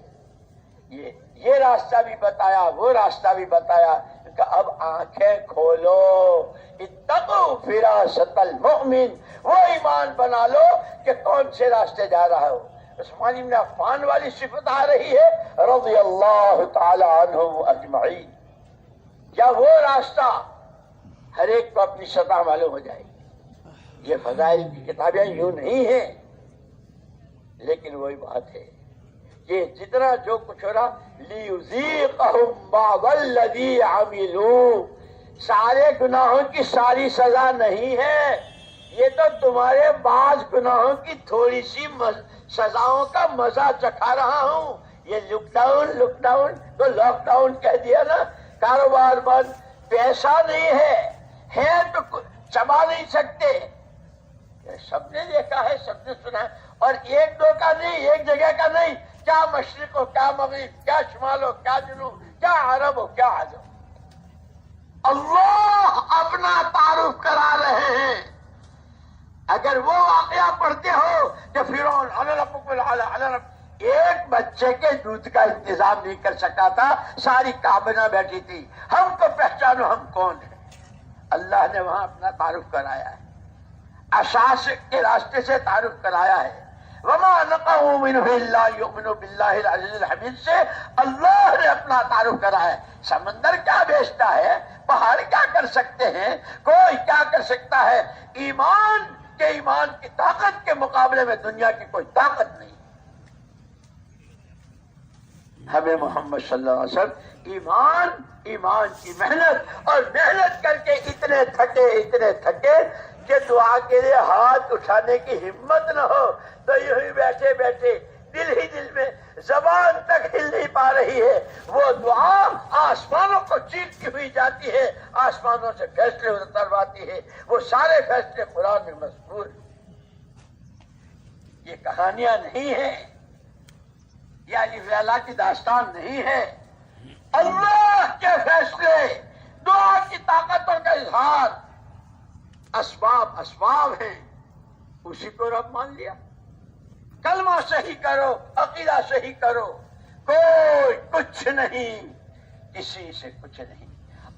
یہ راستہ بھی بتایا، وہ راستہ بھی بتایا کہ اب آنکھیں کھولو، اتقوا فراست المؤمن، وہ ایمان بنا لو کہ کون سے راستے جا رہا ہو۔ عثمان ابن عفان والی صفت آ رہی ہے رضی اللہ تعالی عنہم اجمعین، کیا وہ راستہ ہر ایک کو اپنی سطح معلوم ہو جائے گی۔ یہ فضائل کی کتابیں یوں نہیں ہیں، لیکن وہی بات ہے کہ جتنا جو کچھ ہو رہا لیذیقہم بعض الذی عملوا، سارے گناہوں کی ساری سزا نہیں ہے، یہ تو تمہارے بعض گناہوں کی تھوڑی سی سزاؤں کا مزہ چکھا رہا ہوں۔ یہ لاک ڈاؤن تو لاک ڈاؤن کہہ دیا نا، کاروبار بند، پیسہ نہیں ہے تو چبا نہیں سکتے، سب نے دیکھا ہے، سب نے سنا ہے، اور ایک دو کا نہیں، ایک جگہ کا نہیں، کیا مشرق ہو، کیا مغرب، کیا شمال ہو، کیا جنوب، کیا عرب ہو، کیا عجم، اللہ اپنا تعارف کرا رہے ہیں۔ اگر وہ واقعہ پڑھتے ہو کہ فرعون ایک بچے کے دودھ کا انتظام نہیں کر سکا تھا، ساری کابینہ بیٹھی تھی، ہم کو پہچانو ہم کون ہیں، اللہ نے وہاں اپنا تعارف کرایا ہے، اساس کے راستے سے تعارف کرایا ہے، وما نقموا منه الا يؤمنوا بالله العزيز الحمید سے اللہ نے اپنا تعارف کرا ہے. سمندر کیا بیچتا ہے، پہاڑ کیا کر سکتے ہیں، کوئی کیا کر سکتا ہے، ایمان کی طاقت کے مقابلے میں دنیا کی کوئی طاقت نہیں. ہمیں محمد صلی اللہ علیہ وسلم ایمان کی محنت اور محنت کر کے اتنے تھکے کہ دعا کے لیے ہاتھ اٹھانے کی ہمت نہ ہو تو یوں ہی بیٹھے دل ہی دل میں زبان تک ہل نہیں پا رہی ہے. وہ دعا آسمانوں کو چیرتی ہوئی جاتی ہے، آسمانوں سے فیصلے اترواتی ہے. وہ سارے فیصلے قرآن میں مذکور ہیں. یہ کہانیاں نہیں ہیں، یہ علی ویلا کی داستان نہیں ہے. اللہ کے فیصلے، دعا کی طاقتوں کا اظہار اسباب ہیں. اسی کو رب مان لیا. کلمہ صحیح کرو، عقیدہ صحیح کرو، کوئی کچھ نہیں، کسی سے کچھ نہیں.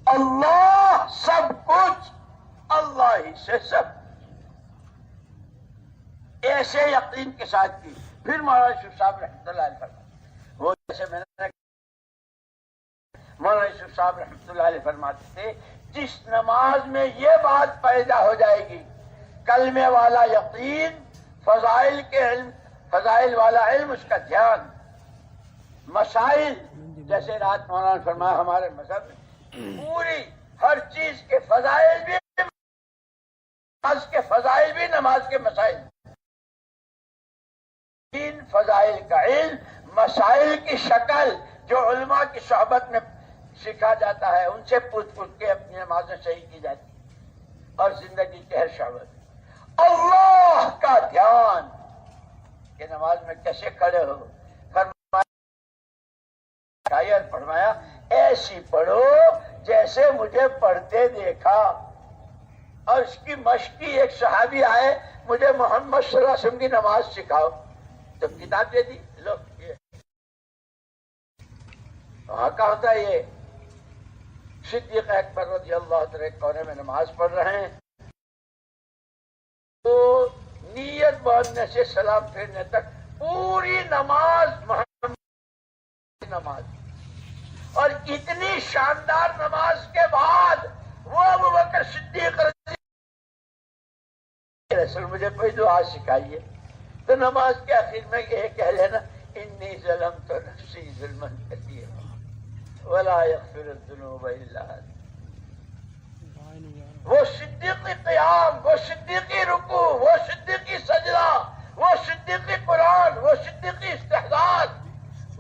اللہ سب کچھ، اللہ ہی سے سب. ایسے یقین کے ساتھ کی. پھر مولانا یوسف صاحب رحمۃ اللہ علیہ فرماتے، وہ جیسے میں نے مولانا یوسف صاحب رحمۃ اللہ علیہ فرماتے تھے، جس نماز میں یہ بات پیدا ہو جائے گی، کلمے والا یقین، فضائل والا علم، اس کا دھیان، مسائل، جیسے رات مولانا نے فرمایا ہمارے مذہب میں پوری ہر چیز کے فضائل بھی، نماز کے مسائل، تین فضائل کا علم، مسائل کی شکل جو علماء کی صحبت میں سیکھا جاتا ہے، ان سے پوچھ کے اپنی نمازیں صحیح کی جاتی ہیں. اور زندگی کے ہر شعبے اللہ کا دھیان کہ نماز میں کیسے کھڑے ہو. فرمایا ایسی پڑھو جیسے مجھے پڑھتے دیکھا. اور اس کی مشقی ایک صحابی آئے، مجھے محمد صلی اللہ علیہ وسلم کی نماز سکھاؤ، تو کتاب دے دی. لو یہ وہاں کا ہوتا ہے. یہ صدیق اکبر رضی اللہ عنہ کونے میں نماز پڑھ رہے ہیں، تو نیت باندھنے سے سلام پھیرنے تک پوری نماز محمد نماز. اور اتنی شاندار نماز کے بعد وہ ابوبکر صدیق رسول مجھے کوئی دعا سکھائیے. تو نماز کے آخر میں یہ کہہ لینا، انی ظلمت نفسی ظلما کثیرا ولا یغفر الذنوب الا انت. وہ صدیقی قیام، وہ صدیقی رکوع، وہ صدیقی سجدہ، وہ صدیقی قرآن، وہ صدیقی استحضار.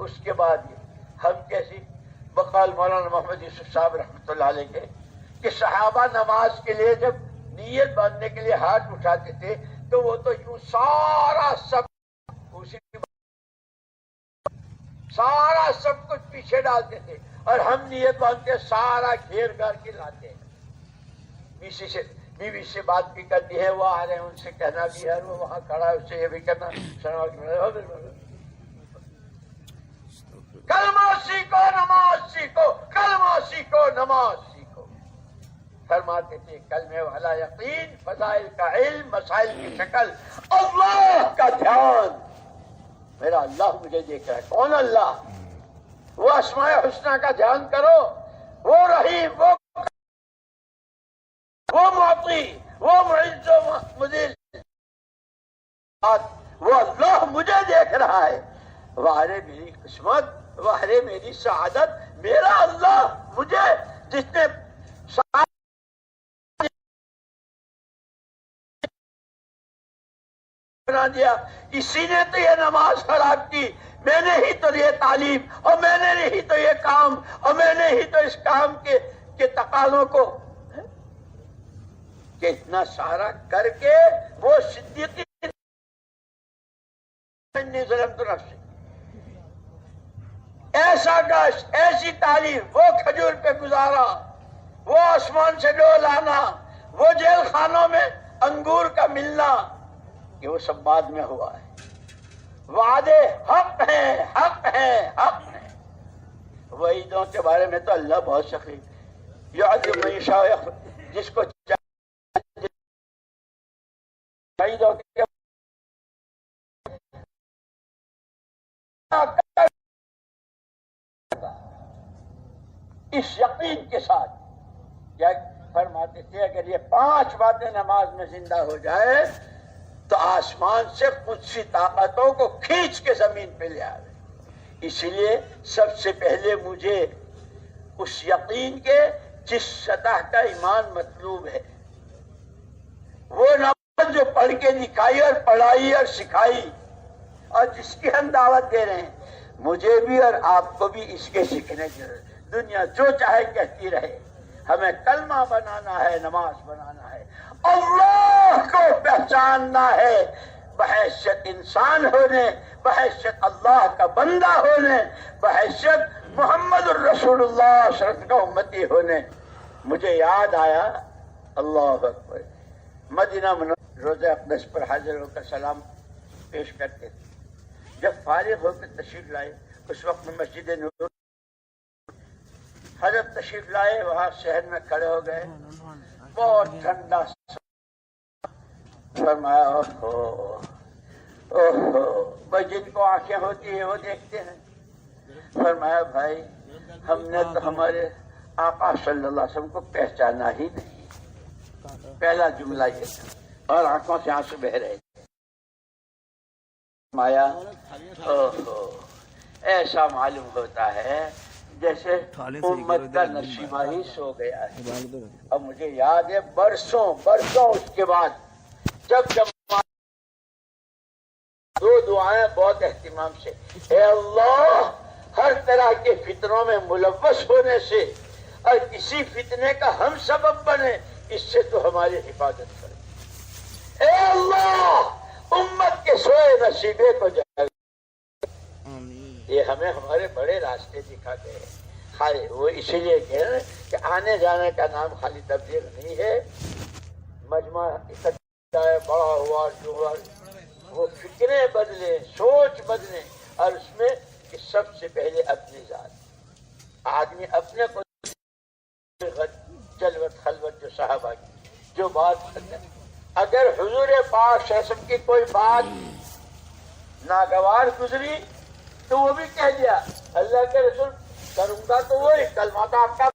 اس کے بعد یہ ہم کیسی بقال مولانا محمد یوسف صاحب رحمۃ اللہ علیہ کے کہ صحابہ نماز کے لیے جب نیت باندھنے کے لیے ہاتھ اٹھاتے تھے تو وہ تو یوں سارا سب کچھ پیچھے ڈالتے تھے، اور ہم نیت باندھتے سارا گھیر گھر کے لاتے ہیں. بیوی سے بات بھی کرتی ہے، وہ آ رہے ہیں ان سے کہنا بھی ہے، وہ وہاں کھڑا ہے اس سے یہ بھی کرنا. کلمہ سیکھو، نماز سیکھو، کلمہ سیکھو، نماز سیکھو. فرماتے تھے کلمے والا یقین، فضائل کا علم، مسائل کی شکل، اللہ کا دھیان. میرا اللہ مجھے دیکھ رہا ہے. کون اللہ؟ وہ اسماء حسنہ کا دھیان کرو. وہ رحیم، وہ معطی، وہ معز و مذل، وہ اللہ مجھے دیکھ رہا ہے. وارے میری قسمت، وارے میری سعادت، میرا اللہ مجھے جس نے بنا دیا، اسی نے تو یہ نماز خراب کی. میں نے ہی تو یہ تعلیم، اور میں نے ہی تو یہ کام، اور میں نے ہی تو اس کام کے تقاضوں کو کہ اتنا سارا کر کے وہ صدیقی ظلمت نفسی، ایسا گشت، ایسی تعلیم، وہ کھجور پہ گزارا، وہ آسمان سے ڈول آنا، وہ جیل خانوں میں انگور کا ملنا، کہ وہ سب بعد میں ہوا ہے. وعدے حق ہیں، حق ہیں، حق ہیں. وعیدوں کے بارے میں تو اللہ بہت سخی، یعذب من یشاء، جس کو وعیدوں کے اس یقین کے ساتھ کیا فرماتے تھے، اگر یہ 5 باتیں نماز میں زندہ ہو جائے تو آسمان سے قدسی طاقتوں کو کھینچ کے زمین پہ لے آئے. اس لیے سب سے پہلے مجھے اس یقین کے جس سطح کا ایمان مطلوب ہے، وہ نماز جو پڑھ کے دکھائی اور پڑھائی اور سکھائی اور جس کی ہم دعوت دے رہے ہیں، مجھے بھی اور آپ کو بھی اس کے سیکھنے کی ضرورت. دنیا جو چاہے کہتی رہے، ہمیں کلمہ بنانا ہے، نماز بنانا ہے، اللہ کو پہچاننا ہے بحیثیت انسان ہونے، بحیثیت اللہ کا بندہ ہونے، بحیثیت محمد الرسول اللہ صلی اللہ علیہ وسلم کا امتی ہونے. مجھے یاد آیا، اللہ اکبر، مدینہ منورہ روضہ اقدس پر حاضر ہو کر سلام پیش کرتے تھے. جب فارغ ہو کے تشریف لائے، اس وقت میں مسجد نور حضرت تشریف لائے، وہاں شہر میں کھڑے ہو گئے، بہت ٹھنڈا فرمایا، اوہو، جن کو آنکھیں ہوتی ہیں وہ دیکھتے ہیں. فرمایا بھائی، ہم نے تو ہمارے آقا صلی اللہ علیہ وسلم کو پہچانا ہی نہیں. پہلا جملہ یہ تھا، اور آنکھوں سے آنسو بہ رہے. فرمایا، اوہو، ایسا معلوم ہوتا ہے جیسے امت کا نشیمہ ہی سو گیا ہے. اب مجھے یاد ہے برسوں اس کے بعد جب دو دعائیں بہت اہتمام سے، اے اللہ، ہر طرح کے فتنوں میں ملوث ہونے سے اور کسی فتنے کا ہم سبب بنے، اس سے تو ہماری حفاظت کرے. اے اللہ، امت کے سوئے نصیبے کو جگا. یہ ہمیں ہمارے بڑے راستے دکھا گئے. خالی وہ اسی لیے کہہ رہے ہیں کہ آنے جانے کا نام خالی تبلیغ نہیں ہے. مجمع اکٹھا ہے، بڑا ہوا جو ہوا، وہ فکریں بدلے، سوچ بدلے، اور اس میں کہ سب سے پہلے اپنی ذات. آدمی اپنے کو جلوت خلوت جو صحابہ کی جو بات کرتے، اگر حضور پاک صلی اللہ علیہ وسلم کی کوئی بات ناگوار گزری تو وہ بھی کہہ دیا، اللہ کے رسول کروں گا تو وہی کلمہ تو آپ کا،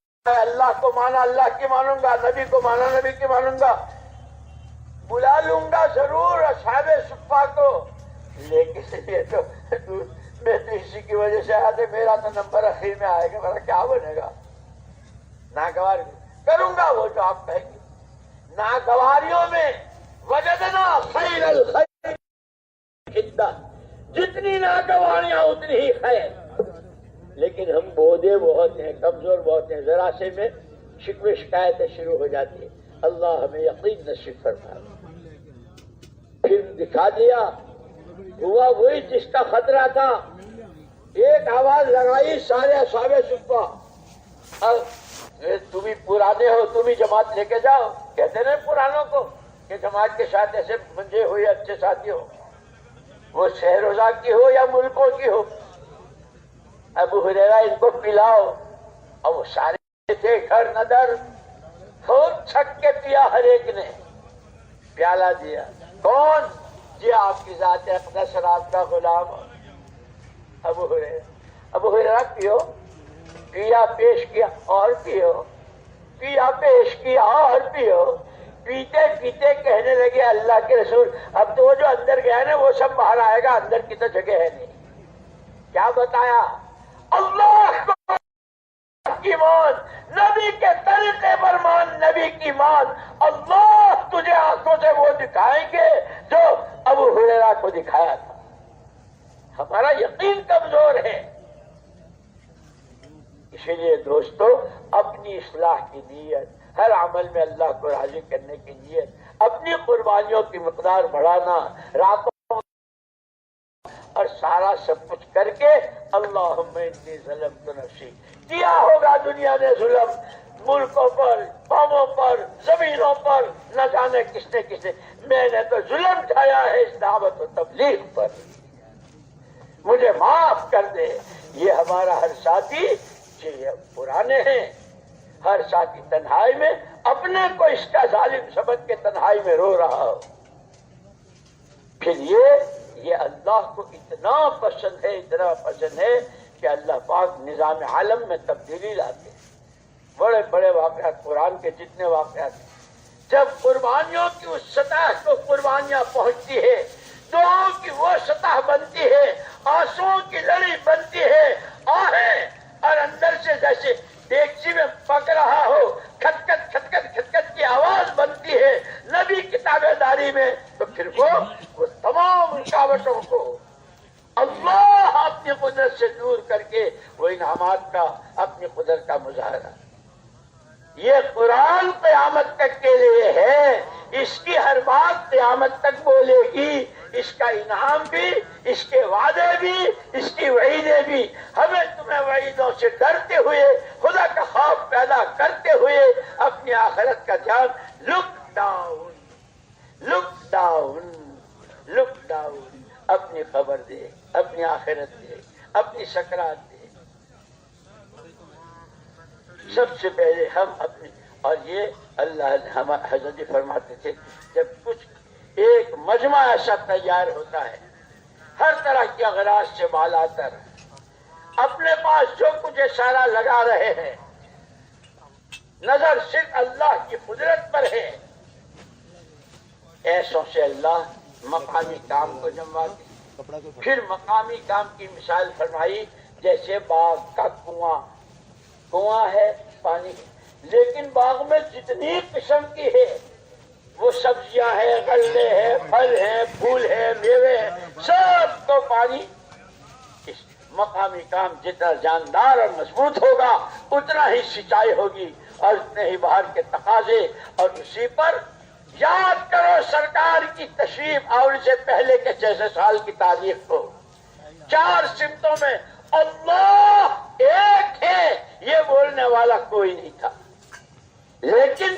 اللہ کو مانا اللہ کی مانوں گا، نبی کو مانا نبی کی مانوں گا، بلا لوں گا ضرور اصحاب صفہ کو، لیکن یہ تو میں تو اسی کی وجہ سے آتے، میرا تو نمبر اخیر میں آئے گا، میرا کیا بنے گا. ناگوار کروں گا وہ جو آپ کہیں گے. ناگواریوں میں وجدنا خیر الخیر، جتنی ناگواریاں اتنی ہی خیر. لیکن ہم بودے بہت ہیں، کمزور بہت ہیں، ذرا سے میں شکوے شکایتیں شروع ہو جاتی ہیں. اللہ ہمیں یقین نصیب فرمائے. پھر دکھا دیا، ہوا وہی جس کا خطرہ تھا. ایک آواز لگائی سارے اصحاب صفہ، تم ہی پرانے ہو، تم ہی جماعت لے کے جاؤ. کہتے ہیں پرانوں کو کہ جماعت کے ساتھ ایسے منجے ہو یا اچھے ساتھی ہو، وہ شہر روزہ کی ہو یا ملکوں کی ہو. ابو ہریرہ ان کو پلاؤ، اور وہ سارے تھے گھر ندر، خوب چھک کے پیا، ہر ایک نے پیالہ دیا. کون؟ جی آپ کی ذات اقدس اور آپ کا غلام ابو ہریرہ پیو. پیا، پیش کیا، اور پیو. پیا، پیش کیا، اور پیو. پیتے پیتے کہنے لگے اللہ کے رسول اب تو وہ جو اندر گیا نا وہ سب باہر آئے گا، اندر کی تو جگہ ہے نہیں. کیا بتایا؟ اللہ کو کی مان، نبی کے طریقے پر مان، نبی کی مان. اللہ تجھے آنکھوں سے وہ دکھائیں گے جو ابو ہریرہ کو دکھایا تھا. ہمارا یقین کمزور ہے. اسی لیے دوستو، اپنی اصلاح کی نیت، ہر عمل میں اللہ کو راضی کرنے کی نیت، اپنی قربانیوں کی مقدار بڑھانا، راتوں اور سارا سب کچھ کر کے اللہم انی ظلمت نفسی. کیا ہوگا دنیا نے ظلم، ملکوں پر، قوموں پر، زمینوں پر، نہ جانے کس نے. میں نے تو ظلم ڈھایا ہے اس دعوت و تبلیغ پر، مجھے معاف کر دے. یہ ہمارا ہر ساتھی پرانے ہیں، ہر ساتھی تنہائی میں اپنے کو اس کا ظالم سمجھ کے تنہائی میں رو رہا ہو. پھر یہ اللہ کو اتنا پسند ہے کہ اللہ پاک نظام عالم میں تبدیلی لاتے ہیں. بڑے بڑے واقعات قرآن کے جتنے واقعات ہیں، جب قربانیوں کی اس سطح کو قربانیاں پہنچتی ہے، دعاؤں کی وہ سطح بنتی ہے، آنسوؤں کی لڑی بنتی ہے، آہیں اور اندر سے جیسے دیگچی میں پک رہا ہو کھٹکٹ کھٹکٹ کھٹکٹ کی آواز بنتی ہے نبی کی تابعداری میں، تو پھر وہ تمام رکاوٹوں کو اللہ اپنی قدرت سے دور کر کے وہ انعامات کا اپنی قدرت کا مظاہرہ. یہ قرآن قیامت تک کے لیے ہے، اس کی ہر بات قیامت تک بولے گی، اس کا انعام بھی، اس کے وعدے بھی، اس کی وعیدیں بھی. ہمیں تمہیں وعیدوں سے ڈرتے ہوئے، خدا کا خوف پیدا کرتے ہوئے اپنی آخرت کا دھیان look down look down look down, اپنی خبر دے، اپنی آخرت دے، اپنی سکرات دے. سب سے پہلے ہم اپنی، اور یہ اللہ نے ہم حضرت جی فرماتے تھے جب کچھ ایک مجمع ایسا تیار ہوتا ہے ہر طرح کی اغراض سے بالا تر، اپنے پاس جو کچھ اشارہ لگا رہے ہیں، نظر صرف اللہ کی قدرت پر ہے، ایسوں سے اللہ مقامی کام کو جمواتے. پھر مقامی کام کی مثال فرمائی، جیسے باغ کا کنواں ہے، پانی ہے، لیکن باغ میں جتنی قسم کی ہے، وہ سبزیاں ہیں، غلے ہیں، پھل ہیں، پھول ہیں، میوے ہیں، سب کو پانی. اس مقامی کام جتنا جاندار اور مضبوط ہوگا اتنا ہی سچائی ہوگی اور اتنے ہی باہر کے تقاضے. اور اسی پر یاد کرو سرکار کی تشریف آنے سے پہلے کے 6 سال کی تاریخ کو، 4 سمتوں میں اللہ ایک ہے یہ بولنے والا کوئی نہیں تھا، لیکن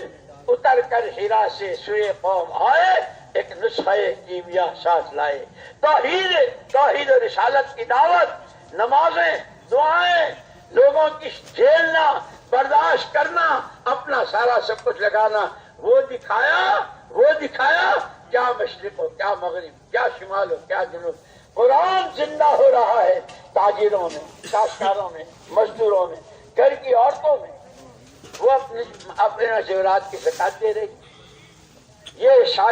اتر کر ہیرا سے سوئے قوم آئے، ایک نسخہ کیمیا ساتھ لائے. توحید و رسالت کی دعوت، نمازیں، دعائیں، لوگوں کی جھیلنا، برداشت کرنا، اپنا سارا سب کچھ لگانا، وہ دکھایا کیا مشرق ہو، کیا مغرب، کیا شمال ہو، کیا جنوب. قرآن زندہ ہو رہا ہے تاجروں میں، کاشتکاروں میں، مزدوروں میں، گھر کی عورتوں میں. وہ اپنے زیورات کی زکات دے رہی. یہ شادی